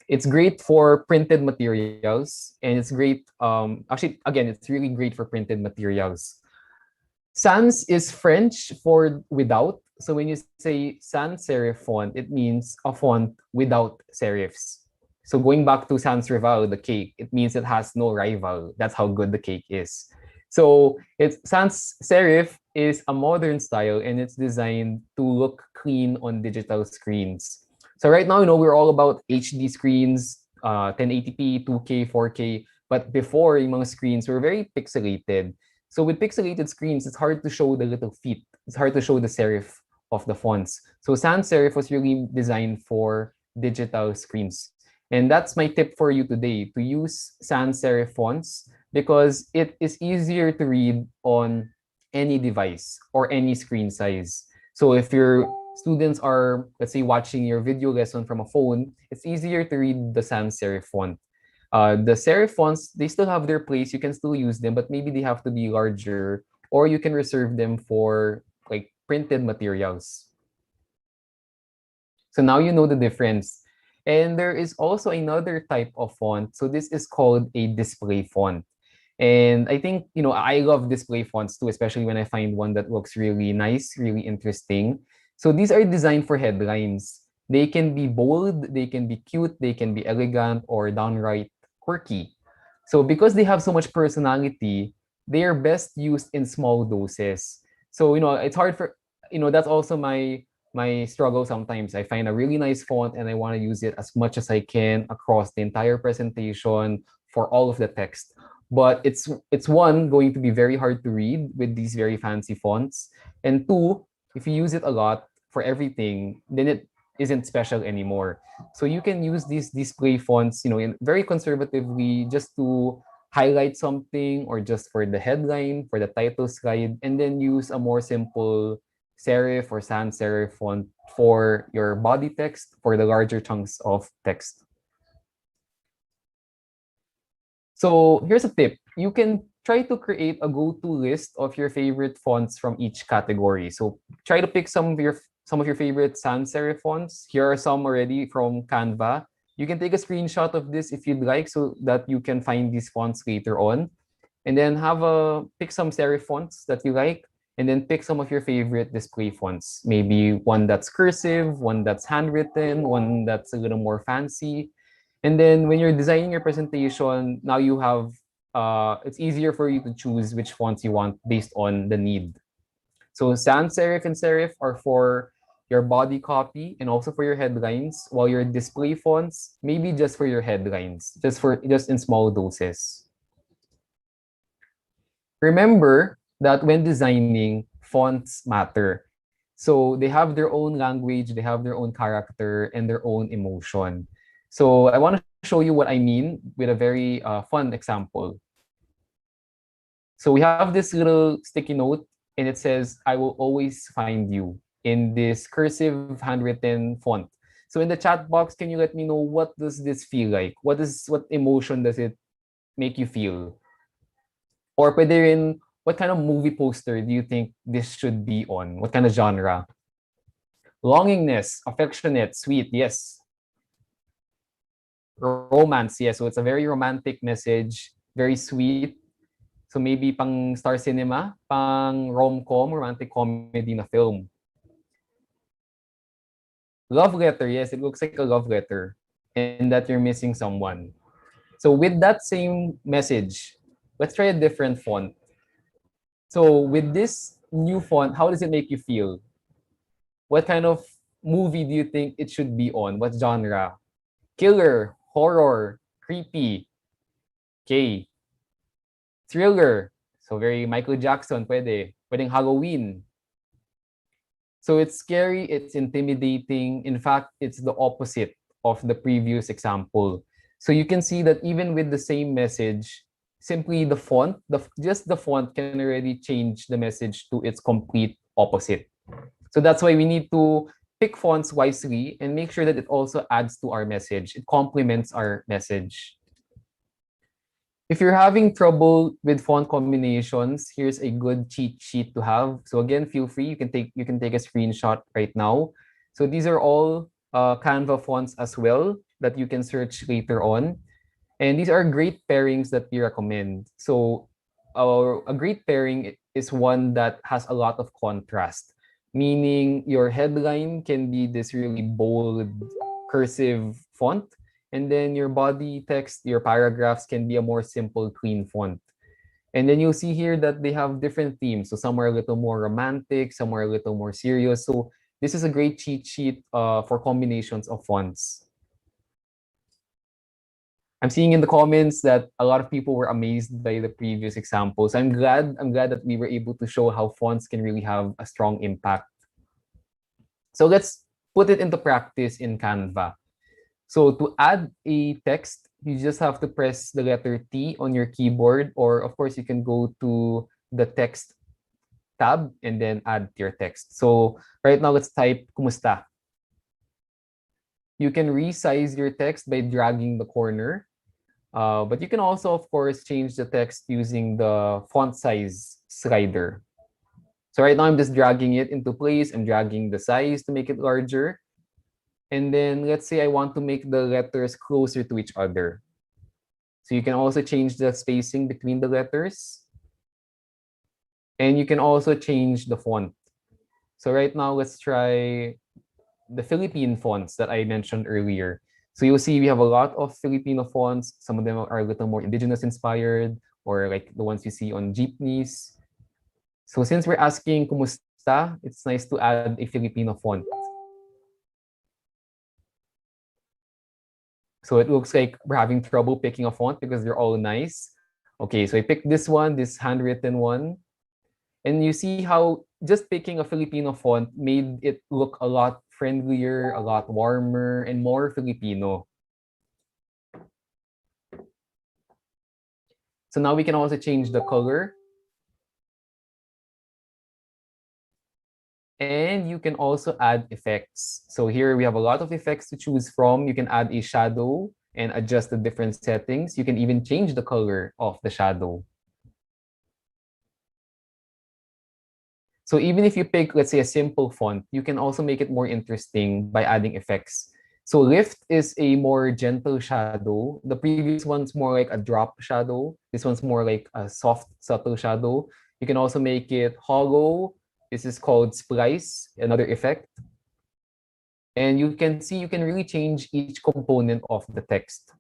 It's great for printed materials, and it's great, actually, again, it's really great for printed materials. Sans is French for without. So when you say sans serif font, it means a font without serifs. So going back to sans rival, the cake, it means it has no rival. That's how good the cake is. So it's sans serif is a modern style, and it's designed to look clean on digital screens. So right now, we're all about HD screens, 1080p, 2K, 4K. But before, yung mga screens were very pixelated. So with pixelated screens, it's hard to show the little feet. It's hard to show the serif of the fonts. So sans serif was really designed for digital screens. And that's my tip for you today, to use sans serif fonts because it is easier to read on any device or any screen size. So if your students are, let's say, watching your video lesson from a phone, it's easier to read the sans serif font. The serif fonts, they still have their place. You can still use them, but maybe they have to be larger, or you can reserve them for like printed materials. So now you know the difference. And there is also another type of font. So this is called a display font. And I think, I love display fonts too, especially when I find one that looks really nice, really interesting. So these are designed for headlines. They can be bold, they can be cute, they can be elegant, or downright quirky. So because they have so much personality, they are best used in small doses. So, it's hard for, that's also my struggle sometimes. I find a really nice font and I want to use it as much as I can across the entire presentation for all of the text. But it's one, going to be very hard to read with these very fancy fonts. And two, if you use it a lot for everything, then it isn't special anymore. So you can use these display fonts, very conservatively, just to highlight something or just for the headline, for the title slide, and then use a more simple serif or sans serif font for your body text, for the larger chunks of text. So here's a tip. You can try to create a go-to list of your favorite fonts from each category. So try to pick some of your favorite sans serif fonts. Here are some already from Canva. You can take a screenshot of this if you'd like, so that you can find these fonts later on. And then pick some serif fonts that you like, and then pick some of your favorite display fonts. Maybe one that's cursive, one that's handwritten, one that's a little more fancy. And then when you're designing your presentation, now you have, it's easier for you to choose which fonts you want based on the need. So sans serif and serif are for your body copy and also for your headlines, while your display fonts, maybe just for your headlines, just in small doses. Remember that when designing, fonts matter. So they have their own language, they have their own character, and their own emotion. So I want to show you what I mean with a very fun example. So we have this little sticky note, and it says, "I will always find you," in this cursive handwritten font. So in the chat box, can you let me know, what does this feel like? What emotion does it make you feel? Or pwede rin, what kind of movie poster do you think this should be on? What kind of genre? Longingness, affectionate, sweet, yes. Romance, yes. So it's a very romantic message, very sweet. So maybe pang Star Cinema, pang rom-com, romantic comedy na film. Love letter, yes, it looks like a love letter, and that you're missing someone. So with that same message, let's try a different font. So with this new font, how does it make you feel? What kind of movie do you think it should be on? What genre? Killer, horror, creepy, okay. Thriller, so very Michael Jackson, pwedeng Halloween. So it's scary, it's intimidating. In fact, it's the opposite of the previous example. So you can see that even with the same message, simply the font, just the font can already change the message to its complete opposite. So that's why we need to pick fonts wisely and make sure that it also adds to our message. It complements our message. If you're having trouble with font combinations, here's a good cheat sheet to have. So again, feel free, you can take a screenshot right now. So these are all Canva fonts as well. that you can search later on. And these are great pairings that we recommend. So a great pairing is one that has a lot of contrast, meaning your headline can be this really bold cursive font, and then your body text, your paragraphs can be a more simple, clean font. And then you'll see here that they have different themes. So some are a little more romantic, some are a little more serious. So this is a great cheat sheet for combinations of fonts. I'm seeing in the comments that a lot of people were amazed by the previous examples. I'm glad that we were able to show how fonts can really have a strong impact. So let's put it into practice in Canva. So to add a text, you just have to press the letter T on your keyboard, or of course you can go to the text tab and then add your text. So right now let's type kumusta. You can resize your text by dragging the corner. But you can also, of course, change the text using the font size slider. So right now I'm just dragging it into place. I'm dragging the size to make it larger. And then let's say I want to make the letters closer to each other. So you can also change the spacing between the letters. And you can also change the font. So right now, let's try the Philippine fonts that I mentioned earlier. So you'll see we have a lot of Filipino fonts. Some of them are a little more indigenous inspired, or like the ones you see on jeepneys. So since we're asking kumusta, it's nice to add a Filipino font. So it looks like we're having trouble picking a font because they're all nice. Okay, so I picked this one, this handwritten one. And you see how just picking a Filipino font made it look a lot friendlier, a lot warmer, and more Filipino. So now we can also change the color. And you can also add effects. So here we have a lot of effects to choose from. You can add a shadow and adjust the different settings. You can even change the color of the shadow. So even if you pick, let's say, a simple font, you can also make it more interesting by adding effects. So lift is a more gentle shadow. The previous one's more like a drop shadow. This one's more like a soft, subtle shadow. You can also make it hollow. This is called splice, another effect. And you can see you can really change each component of the text.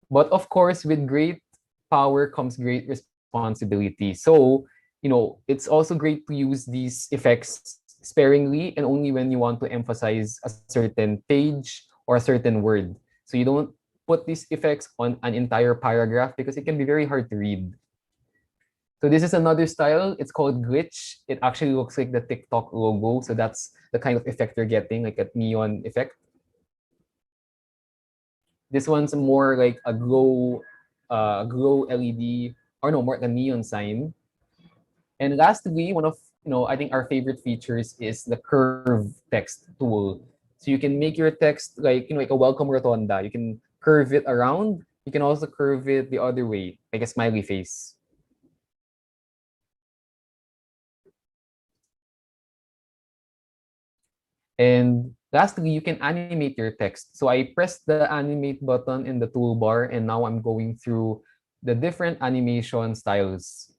But of course, with great power comes great responsibility. So, it's also great to use these effects sparingly and only when you want to emphasize a certain page or a certain word. So you don't put these effects on an entire paragraph because it can be very hard to read. So this is another style. It's called glitch. It actually looks like the TikTok logo. So that's the kind of effect you're getting, like a neon effect. This one's more like a glow LED, or no, more like a neon sign. And lastly, one of I think our favorite features is the curve text tool. So you can make your text like a welcome rotonda. You can curve it around. You can also curve it the other way, like a smiley face. And lastly, you can animate your text. So I pressed the animate button in the toolbar, and now I'm going through the different animation styles.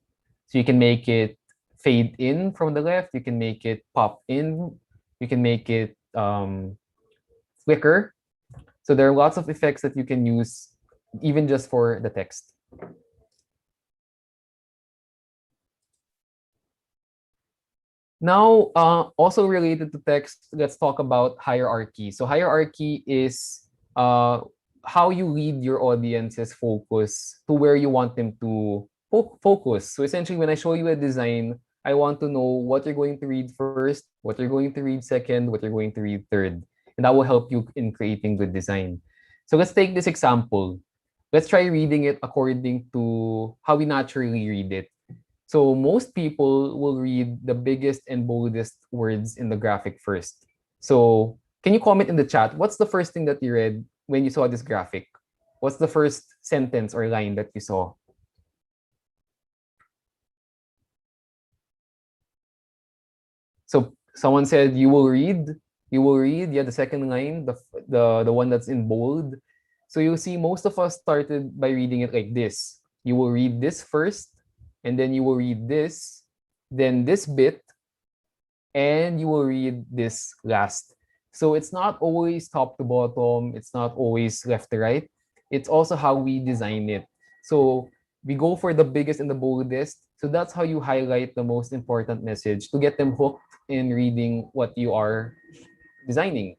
So you can make it fade in from the left, you can make it pop in, you can make it flicker. So there are lots of effects that you can use even just for the text. Now, also related to text, let's talk about hierarchy. So hierarchy is how you lead your audience's focus to where you want them to focus. So essentially, when I show you a design, I want to know what you're going to read first, what you're going to read second, what you're going to read third. And that will help you in creating good design. So let's take this example. Let's try reading it according to how we naturally read it. So most people will read the biggest and boldest words in the graphic first. So can you comment in the chat? What's the first thing that you read when you saw this graphic? What's the first sentence or line that you saw? So someone said, you will read. You will read. Yeah, the second line, the one that's in bold. So you'll see most of us started by reading it like this. You will read this first, and then you will read this, then this bit, and you will read this last. So it's not always top to bottom. It's not always left to right. It's also how we design it. So we go for the biggest and the boldest. So that's how you highlight the most important message to get them hooked in reading what you are designing.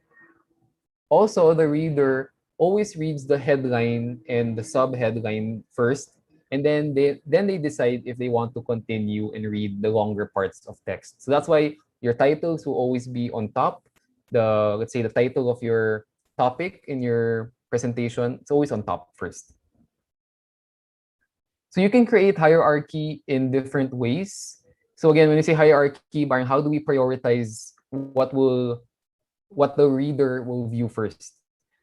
Also, the reader always reads the headline and the sub-headline first, and then they decide if they want to continue and read the longer parts of text. So that's why your titles will always be on top. Let's say the title of your topic in your presentation, it's always on top first. So you can create hierarchy in different ways. So again, when you say hierarchy, how do we prioritize what the reader will view first?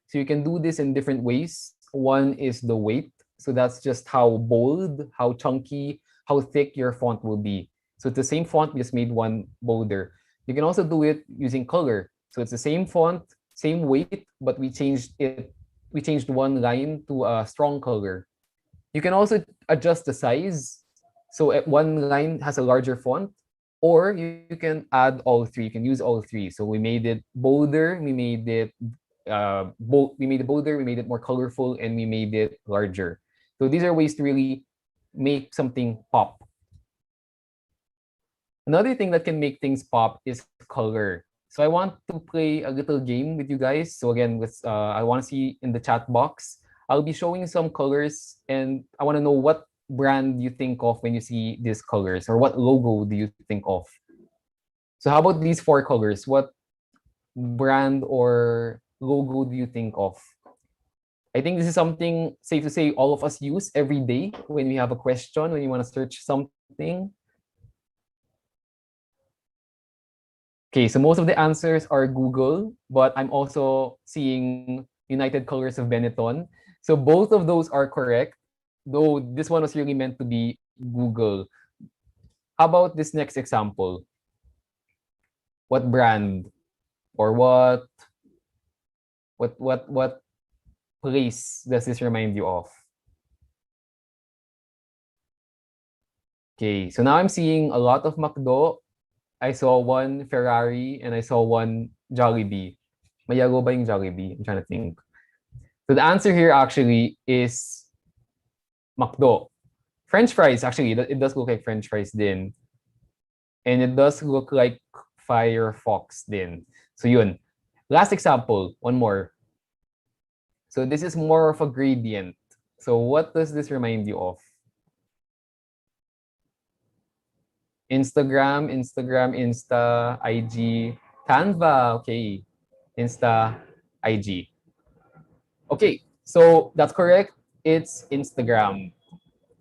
So you can do this in different ways. One is the weight. So that's just how bold, how chunky, how thick your font will be. So it's the same font, we just made one bolder. You can also do it using color. So it's the same font, same weight, but we changed one line to a strong color. You can also adjust the size. So one line has a larger font, or you can add all three. You can use all three. So we made it bolder, we made it bolder, we made it more colorful, and we made it larger. So these are ways to really make something pop. Another thing that can make things pop is color. So I want to play a little game with you guys. So again, I want to see in the chat box. I'll be showing some colors, and I want to know what brand you think of when you see these colors, or what logo do you think of? So how about these 4 colors? What brand or logo do you think of? I think this is something safe to say all of us use every day when we have a question, when you want to search something. Okay, so most of the answers are Google, but I'm also seeing United Colors of Benetton. So both of those are correct, though this one was really meant to be Google. How about this next example? What brand or what place does this remind you of? Okay, so now I'm seeing a lot of McDo. I saw one Ferrari and I saw one Jollibee. May yellow ba yung Jollibee? I'm trying to think. So the answer here actually is McDo. French fries, actually, it does look like French fries din. And it does look like Firefox din. So yun. Last example, one more. So this is more of a gradient. So what does this remind you of? Instagram, Insta, IG, Canva, okay. Insta, IG. Okay, so that's correct. It's Instagram.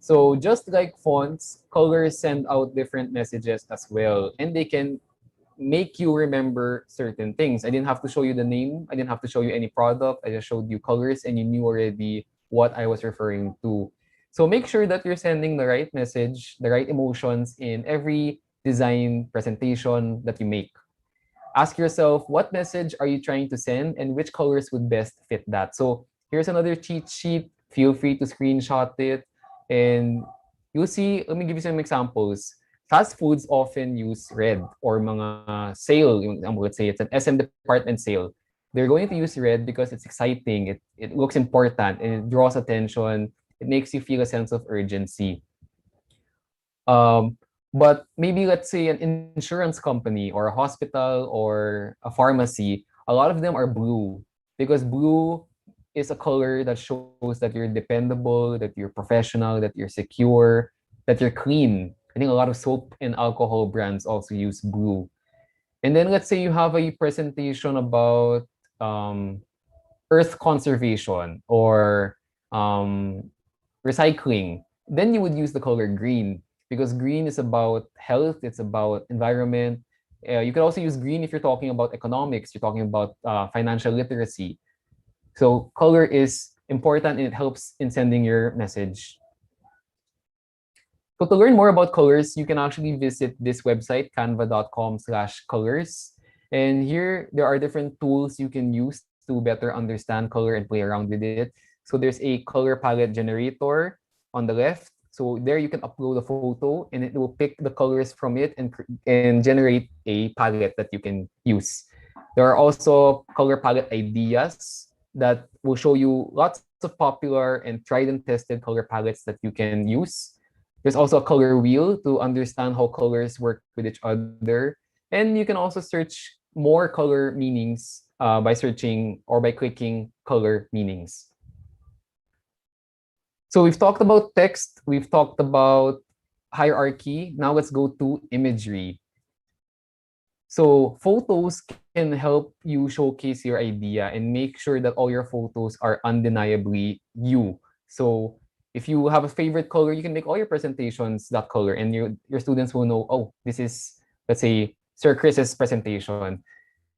So just like fonts, colors send out different messages as well. And they can make you remember certain things. I didn't have to show you the name. I didn't have to show you any product. I just showed you colors and you knew already what I was referring to. So make sure that you're sending the right message, the right emotions in every design presentation that you make. Ask yourself, what message are you trying to send and which colors would best fit that? So here's another cheat sheet. Feel free to screenshot it. And you'll see, let me give you some examples. Fast foods often use red, or mga sale. Let's say it's an SM department sale. They're going to use red because it's exciting, it looks important, and it draws attention. It makes you feel a sense of urgency. But maybe let's say an insurance company or a hospital or a pharmacy, a lot of them are blue, because blue is a color that shows that you're dependable, that you're professional, that you're secure, that you're clean. I think a lot of soap and alcohol brands also use blue. And then let's say you have a presentation about earth conservation or recycling. Then you would use the color green, because green is about health, it's about environment. You could also use green if you're talking about economics, you're talking about financial literacy. So color is important and it helps in sending your message. So to learn more about colors, you can actually visit this website, canva.com/colors. And here, there are different tools you can use to better understand color and play around with it. So there's a color palette generator on the left. So there you can upload a photo and it will pick the colors from it and generate a palette that you can use. There are also color palette ideas that will show you lots of popular and tried and tested color palettes that you can use. There's also a color wheel to understand how colors work with each other. And you can also search more color meanings by searching or by clicking color meanings. So we've talked about text, we've talked about hierarchy. Now let's go to imagery. So photos can help you showcase your idea and make sure that all your photos are undeniably you. So if you have a favorite color, you can make all your presentations that color and your students will know, oh, this is, let's say, Sir Chris's presentation.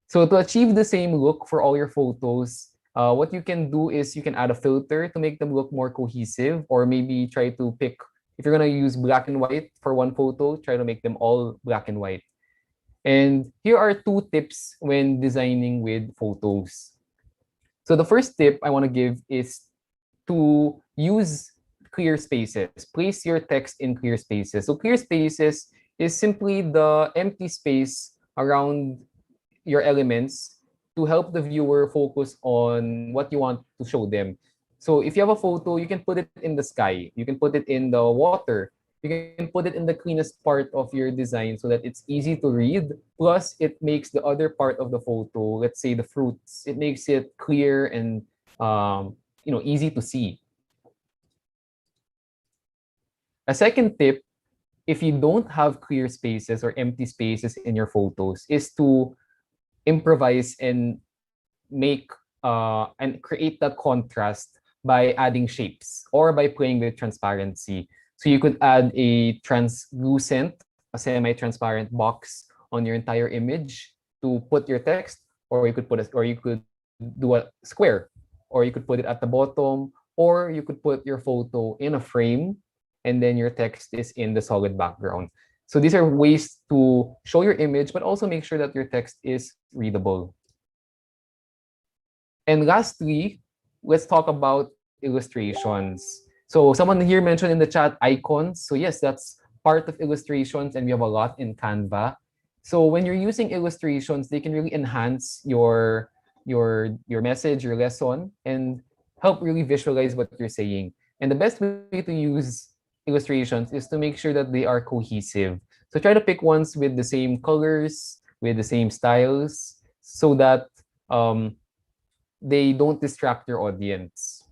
So to achieve the same look for all your photos, what you can do is you can add a filter to make them look more cohesive, or maybe try to pick, if you're gonna use black and white for one photo, try to make them all black and white. And here are 2 tips when designing with photos. So the first tip I want to give is to use clear spaces. Place your text in clear spaces. So clear spaces is simply the empty space around your elements to help the viewer focus on what you want to show them. So if you have a photo, you can put it in the sky, you can put it in the water, you can put it in the cleanest part of your design so that it's easy to read. Plus, it makes the other part of the photo, let's say the fruits, it makes it clear and easy to see. A second tip, if you don't have clear spaces or empty spaces in your photos, is to improvise and make and create that contrast by adding shapes or by playing with transparency. So you could add a translucent, a semi-transparent box on your entire image to put your text, or you could do a square, or you could put it at the bottom, or you could put your photo in a frame and then your text is in the solid background. So these are ways to show your image, but also make sure that your text is readable. And lastly, let's talk about illustrations. So someone here mentioned in the chat icons. So yes, that's part of illustrations, and we have a lot in Canva. So when you're using illustrations, they can really enhance your message, your lesson, and help really visualize what you're saying. And the best way to use illustrations is to make sure that they are cohesive. So try to pick ones with the same colors, with the same styles, so that they don't distract your audience.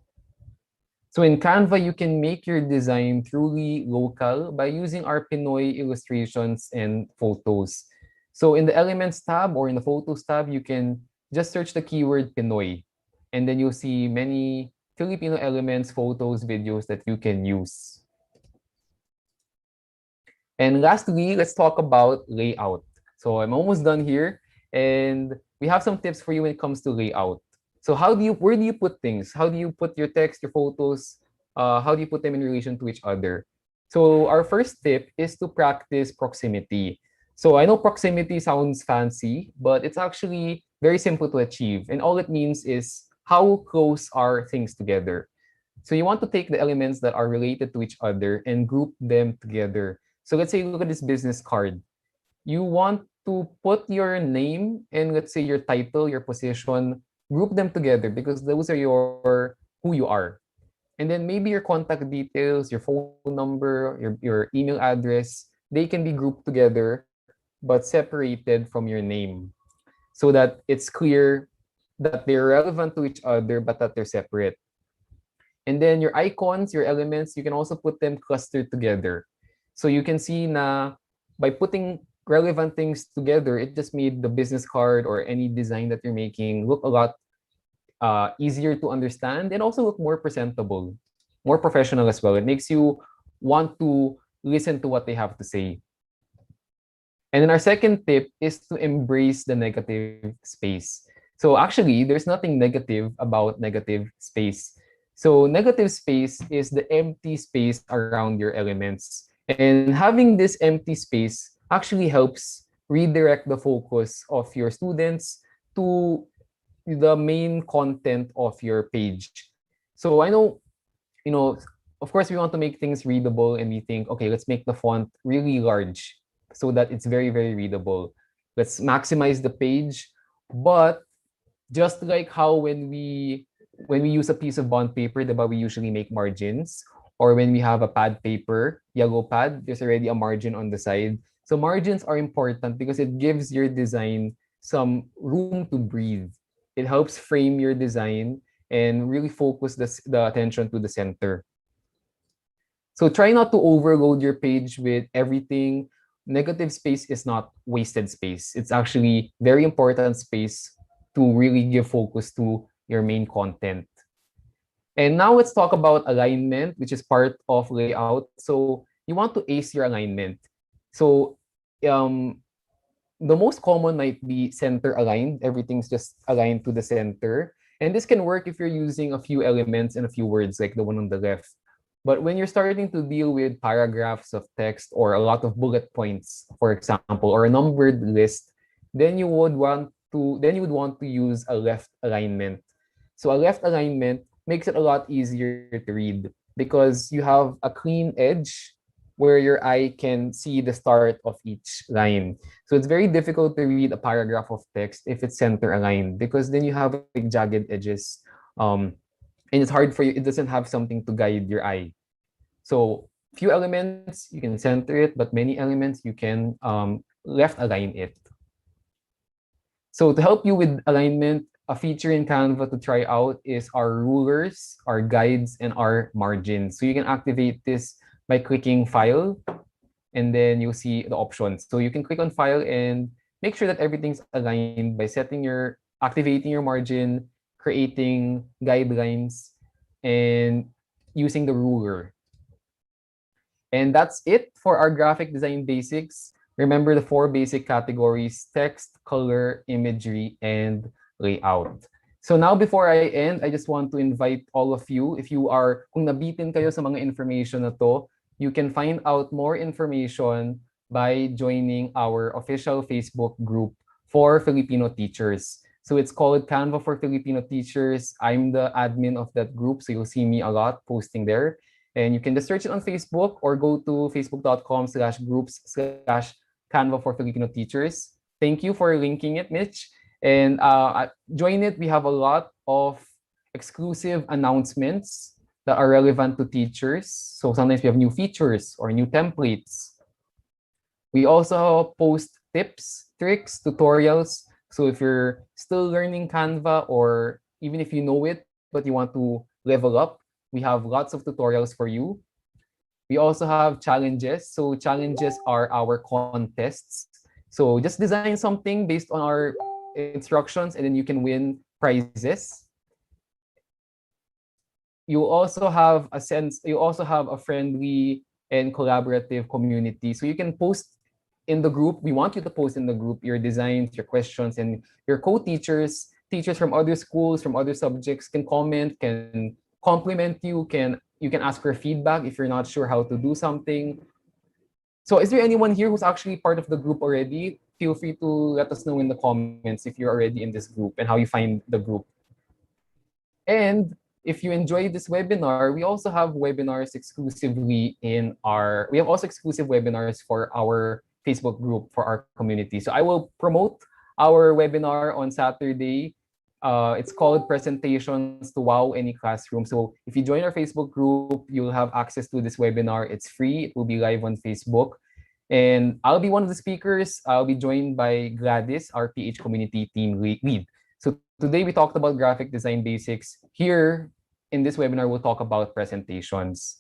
So in Canva, you can make your design truly local by using our Pinoy illustrations and photos. So in the Elements tab or in the Photos tab, you can just search the keyword Pinoy, and then you'll see many Filipino elements, photos, videos that you can use. And lastly, let's talk about layout. So I'm almost done here, and we have some tips for you when it comes to layout. So where do you put things? How do you put your text, your photos? How do you put them in relation to each other? So our first tip is to practice proximity. So I know proximity sounds fancy, but it's actually very simple to achieve. And all it means is how close are things together. So you want to take the elements that are related to each other and group them together. So let's say, look at this business card. You want to put your name and, let's say, your title, your position, group them together because those are who you are. And then maybe your contact details, your phone number, your email address, they can be grouped together but separated from your name so that it's clear that they're relevant to each other but that they're separate. And then your icons, your elements, you can also put them clustered together. So you can see na by putting relevant things together, it just made the business card or any design that you're making look a lot easier to understand and also look more presentable, more professional as well. It makes you want to listen to what they have to say. And then our second tip is to embrace the negative space. So actually, there's nothing negative about negative space. So negative space is the empty space around your elements. And having this empty space actually helps redirect the focus of your students to the main content of your page. So I know, of course, we want to make things readable and we think, okay, let's make the font really large so that it's very, very readable. Let's maximize the page. But just like how when we use a piece of bond paper, diba, we usually make margins, or when we have a pad paper, yellow pad, there's already a margin on the side. So margins are important because it gives your design some room to breathe. It helps frame your design and really focus the attention to the center. So try not to overload your page with everything. Negative space is not wasted space. It's actually very important space to really give focus to your main content. And now let's talk about alignment, which is part of layout. So you want to ace your alignment. So the most common might be center aligned. Everything's just aligned to the center. And this can work if you're using a few elements and a few words like the one on the left. But when you're starting to deal with paragraphs of text or a lot of bullet points, for example, or a numbered list, then you would want to use a left alignment. So a left alignment makes it a lot easier to read because you have a clean edge where your eye can see the start of each line. So it's very difficult to read a paragraph of text if it's center aligned because then you have like jagged edges. And it's hard for you, it doesn't have something to guide your eye. So few elements, you can center it, but many elements, you can left align it. So to help you with alignment, a feature in Canva to try out is our rulers, our guides, and our margins. So you can activate this by clicking File, and then you'll see the options. So you can click on File and make sure that everything's aligned by activating your margin, creating guidelines, and using the ruler. And that's it for our graphic design basics. Remember the 4 basic categories: text, color, imagery, and layout. So now before I end, I just want to invite all of you, kung nabitin kayo sa mga information na to, you can find out more information by joining our official Facebook group for Filipino teachers. So it's called Canva for Filipino Teachers. I'm the admin of that group, so you'll see me a lot posting there. And you can just search it on Facebook or go to facebook.com/groups/Canva for Filipino Teachers. Thank you for linking it, Mitch. And join it. We have a lot of exclusive announcements that are relevant to teachers. So sometimes we have new features or new templates. We also post tips, tricks, tutorials. So if you're still learning Canva, or even if you know it, but you want to level up, we have lots of tutorials for you. We also have challenges. So challenges are our contests. So just design something based on our instructions and then you can win prizes. You also have a friendly and collaborative community. So you can post in the group. We want you to post in the group your designs, your questions, and your co-teachers, teachers from other schools, from other subjects can comment, can compliment you, you can ask for feedback if you're not sure how to do something. So is there anyone here who's actually part of the group already? Feel free to let us know in the comments if you're already in this group and how you find the group. And if you enjoyed this webinar, we also have webinars exclusively we have also exclusive webinars for our Facebook group for our community. So I will promote our webinar on Saturday. It's called Presentations to Wow Any Classroom. So if you join our Facebook group, you'll have access to this webinar. It's free. It will be live on Facebook. And I'll be one of the speakers. I'll be joined by Gladys, our PH community team lead. So today we talked about graphic design basics. Here in this webinar, we'll talk about presentations.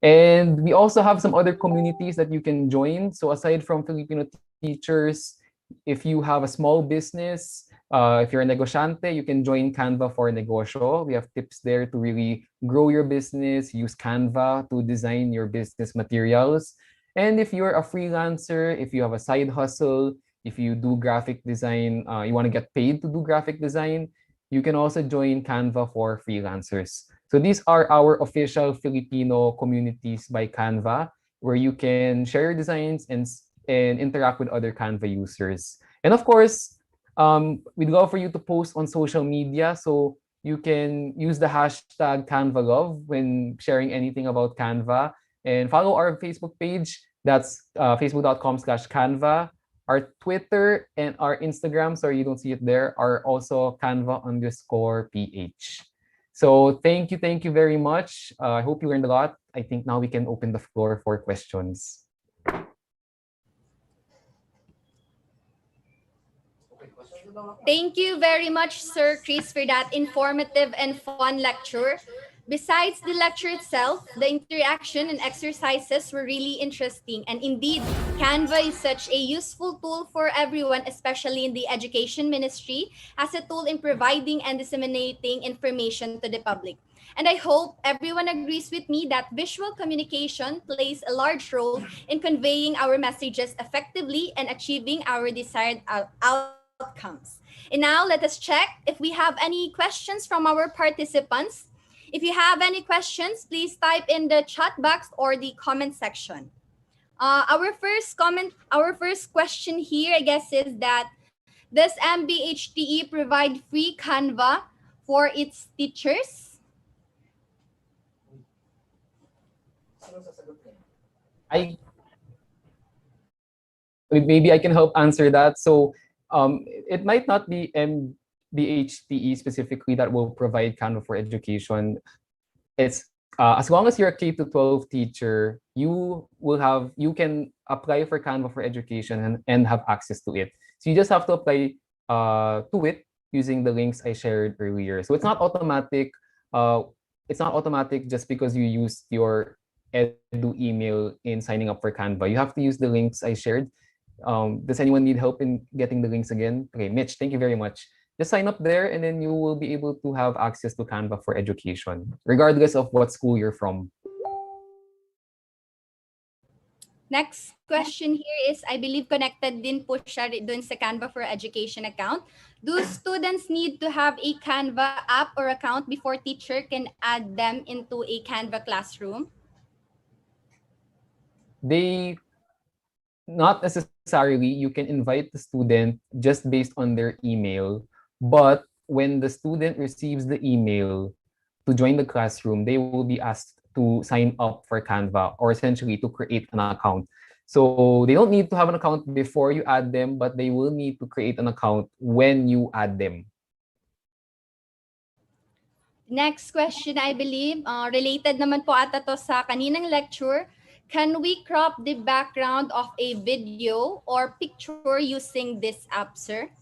And we also have some other communities that you can join. So aside from Filipino teachers, if you have a small business, if you're a negosyante, you can join Canva for Negosyo. We have tips there to really grow your business, use Canva to design your business materials. And if you're a freelancer, if you have a side hustle, if you do graphic design, you want to get paid to do graphic design, you can also join Canva for freelancers. So these are our official Filipino communities by Canva. where you can share your designs and interact with other Canva users. And of course, we'd love for you to post on social media. So you can use the hashtag CanvaLove when sharing anything about Canva, and follow our Facebook page. That's facebook.com/Canva. Our Twitter and our Instagram, sorry you don't see it there, are also Canva_PH. So thank you very much. I hope you learned a lot. I think now we can open the floor for questions. Thank you very much, Sir Chris, for that informative and fun lecture. Besides the lecture itself, the interaction and exercises were really interesting. And indeed, Canva is such a useful tool for everyone, especially in the education ministry, as a tool in providing and disseminating information to the public. And I hope everyone agrees with me that visual communication plays a large role in conveying our messages effectively and achieving our desired outcomes. And now let us check if we have any questions from our participants. If you have any questions, please type in the chat box or the comment section. Our first question here, I guess, is that does MBHTE provide free Canva for its teachers? Maybe I can help answer that. So it might not be MBHTE specifically that will provide Canva for education. It's as long as you're a K to 12 teacher, you can apply for Canva for education and have access to it. So you just have to apply to it using the links I shared earlier. So it's not automatic. It's not automatic just because you used your edu email in signing up for Canva. You have to use the links I shared. Does anyone need help in getting the links again? Okay, Mitch, thank you very much. Just sign up there and then you will be able to have access to Canva for education, regardless of what school you're from. Next question here is, I believe connected din po siya dun sa Canva for Education account. Do students need to have a Canva app or account before teacher can add them into a Canva classroom? Not necessarily. You can invite the student just based on their email, but when the student receives the email to join the classroom, they will be asked to sign up for Canva, or essentially to create an account. So they don't need to have an account before you add them, but they will need to create an account when you add them. Next question, I believe, related naman po ata to sa kaninang lecture. Can we crop the background of a video or picture using this app, sir?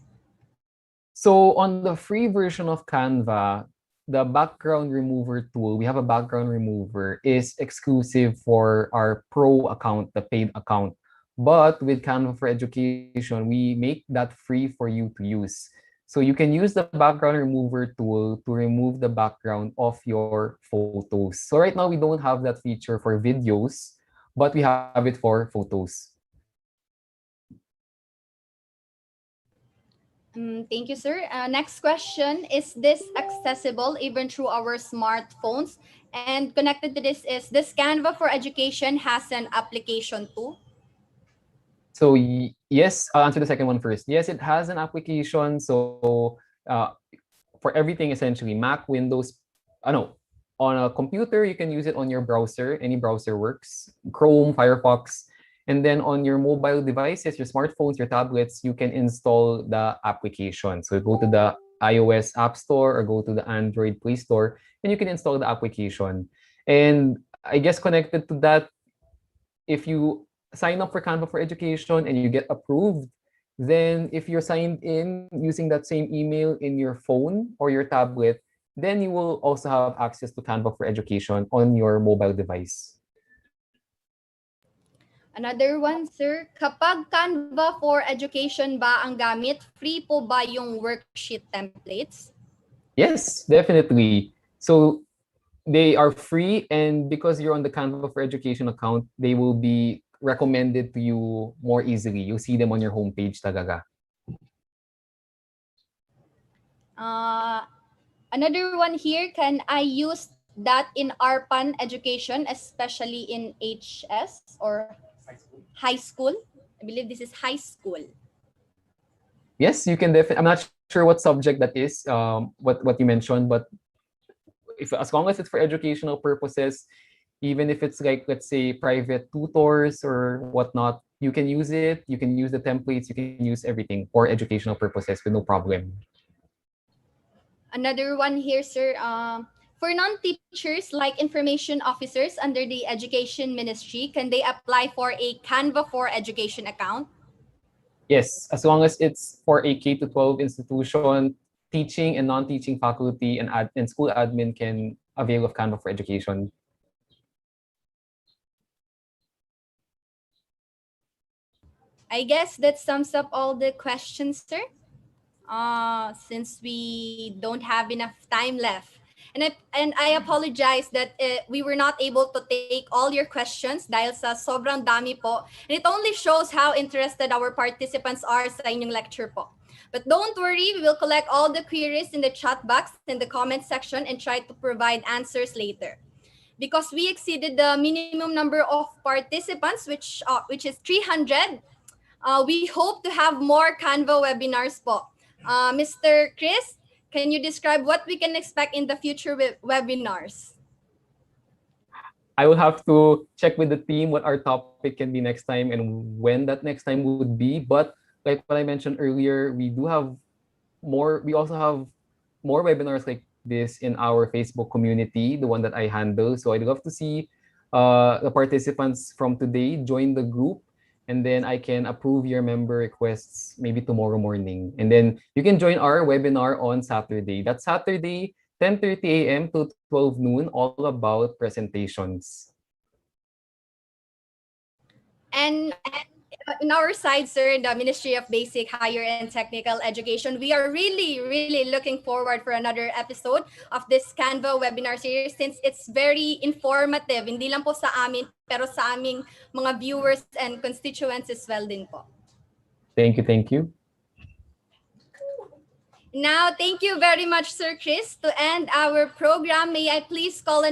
So on the free version of Canva, the background remover tool, we have a background remover, is exclusive for our pro account, the paid account. But with Canva for Education, we make that free for you to use. So you can use the background remover tool to remove the background of your photos. So right now, we don't have that feature for videos, but we have it for photos. Thank you, sir. Next question, is this accessible even through our smartphones? And connected to this is, does Canva for Education has an application too? So yes, I'll answer the second one first. Yes, it has an application. So for everything, essentially, Mac, Windows, on a computer, you can use it on your browser. Any browser works, Chrome, Firefox. And then on your mobile devices, your smartphones, your tablets, you can install the application. So you go to the iOS App Store or go to the Android Play Store, and you can install the application. And I guess connected to that, if you sign up for Canva for Education and you get approved, then if you're signed in using that same email in your phone or your tablet, then you will also have access to Canva for Education on your mobile device. Another one, sir. Kapag Canva for Education ba ang gamit, free po ba yung worksheet templates? Yes, definitely. So they are free, and because you're on the Canva for Education account, they will be recommended to you more easily. You'll see them on your homepage talaga. Another one here, can I use that in ARPAN education, especially in HS or high school, I believe this is high school. Yes, you can definitely. I'm not sure what subject that is, what you mentioned, but if as long as it's for educational purposes, even if it's like, let's say, private tutors or whatnot, you can use it. You can use the templates. You can use everything for educational purposes with no problem. Another one here, sir. For non-teachers like information officers under the Education Ministry, can they apply for a Canva for Education account? Yes, as long as it's for a K to 12 institution, teaching and non-teaching faculty and school admin can avail of Canva for Education. I guess that sums up all the questions, sir. Since we don't have enough time left. And I apologize that we were not able to take all your questions dahil sa sobrang dami po. And it only shows how interested our participants are sa inyong lecture po. But don't worry, we will collect all the queries in the chat box in the comment section and try to provide answers later. Because we exceeded the minimum number of participants, which is 300, we hope to have more Canva webinars po. Mr. Chris, can you describe what we can expect in the future webinars? I will have to check with the team what our topic can be next time and when that next time would be. But like what I mentioned earlier, we also have more webinars like this in our Facebook community, the one that I handle. So I'd love to see the participants from today join the group, and then I can approve your member requests maybe tomorrow morning. And then you can join our webinar on Saturday. That's Saturday, 10:30 a.m. to 12 noon, all about presentations. And in our side, sir, in the Ministry of Basic, Higher, and Technical Education, we are really, really looking forward for another episode of this Canva webinar series since it's very informative. Hindi lang po sa amin, pero sa aming mga viewers and constituents as well din po. Thank you, thank you. Now, thank you very much, Sir Chris. To end our program, may I please call on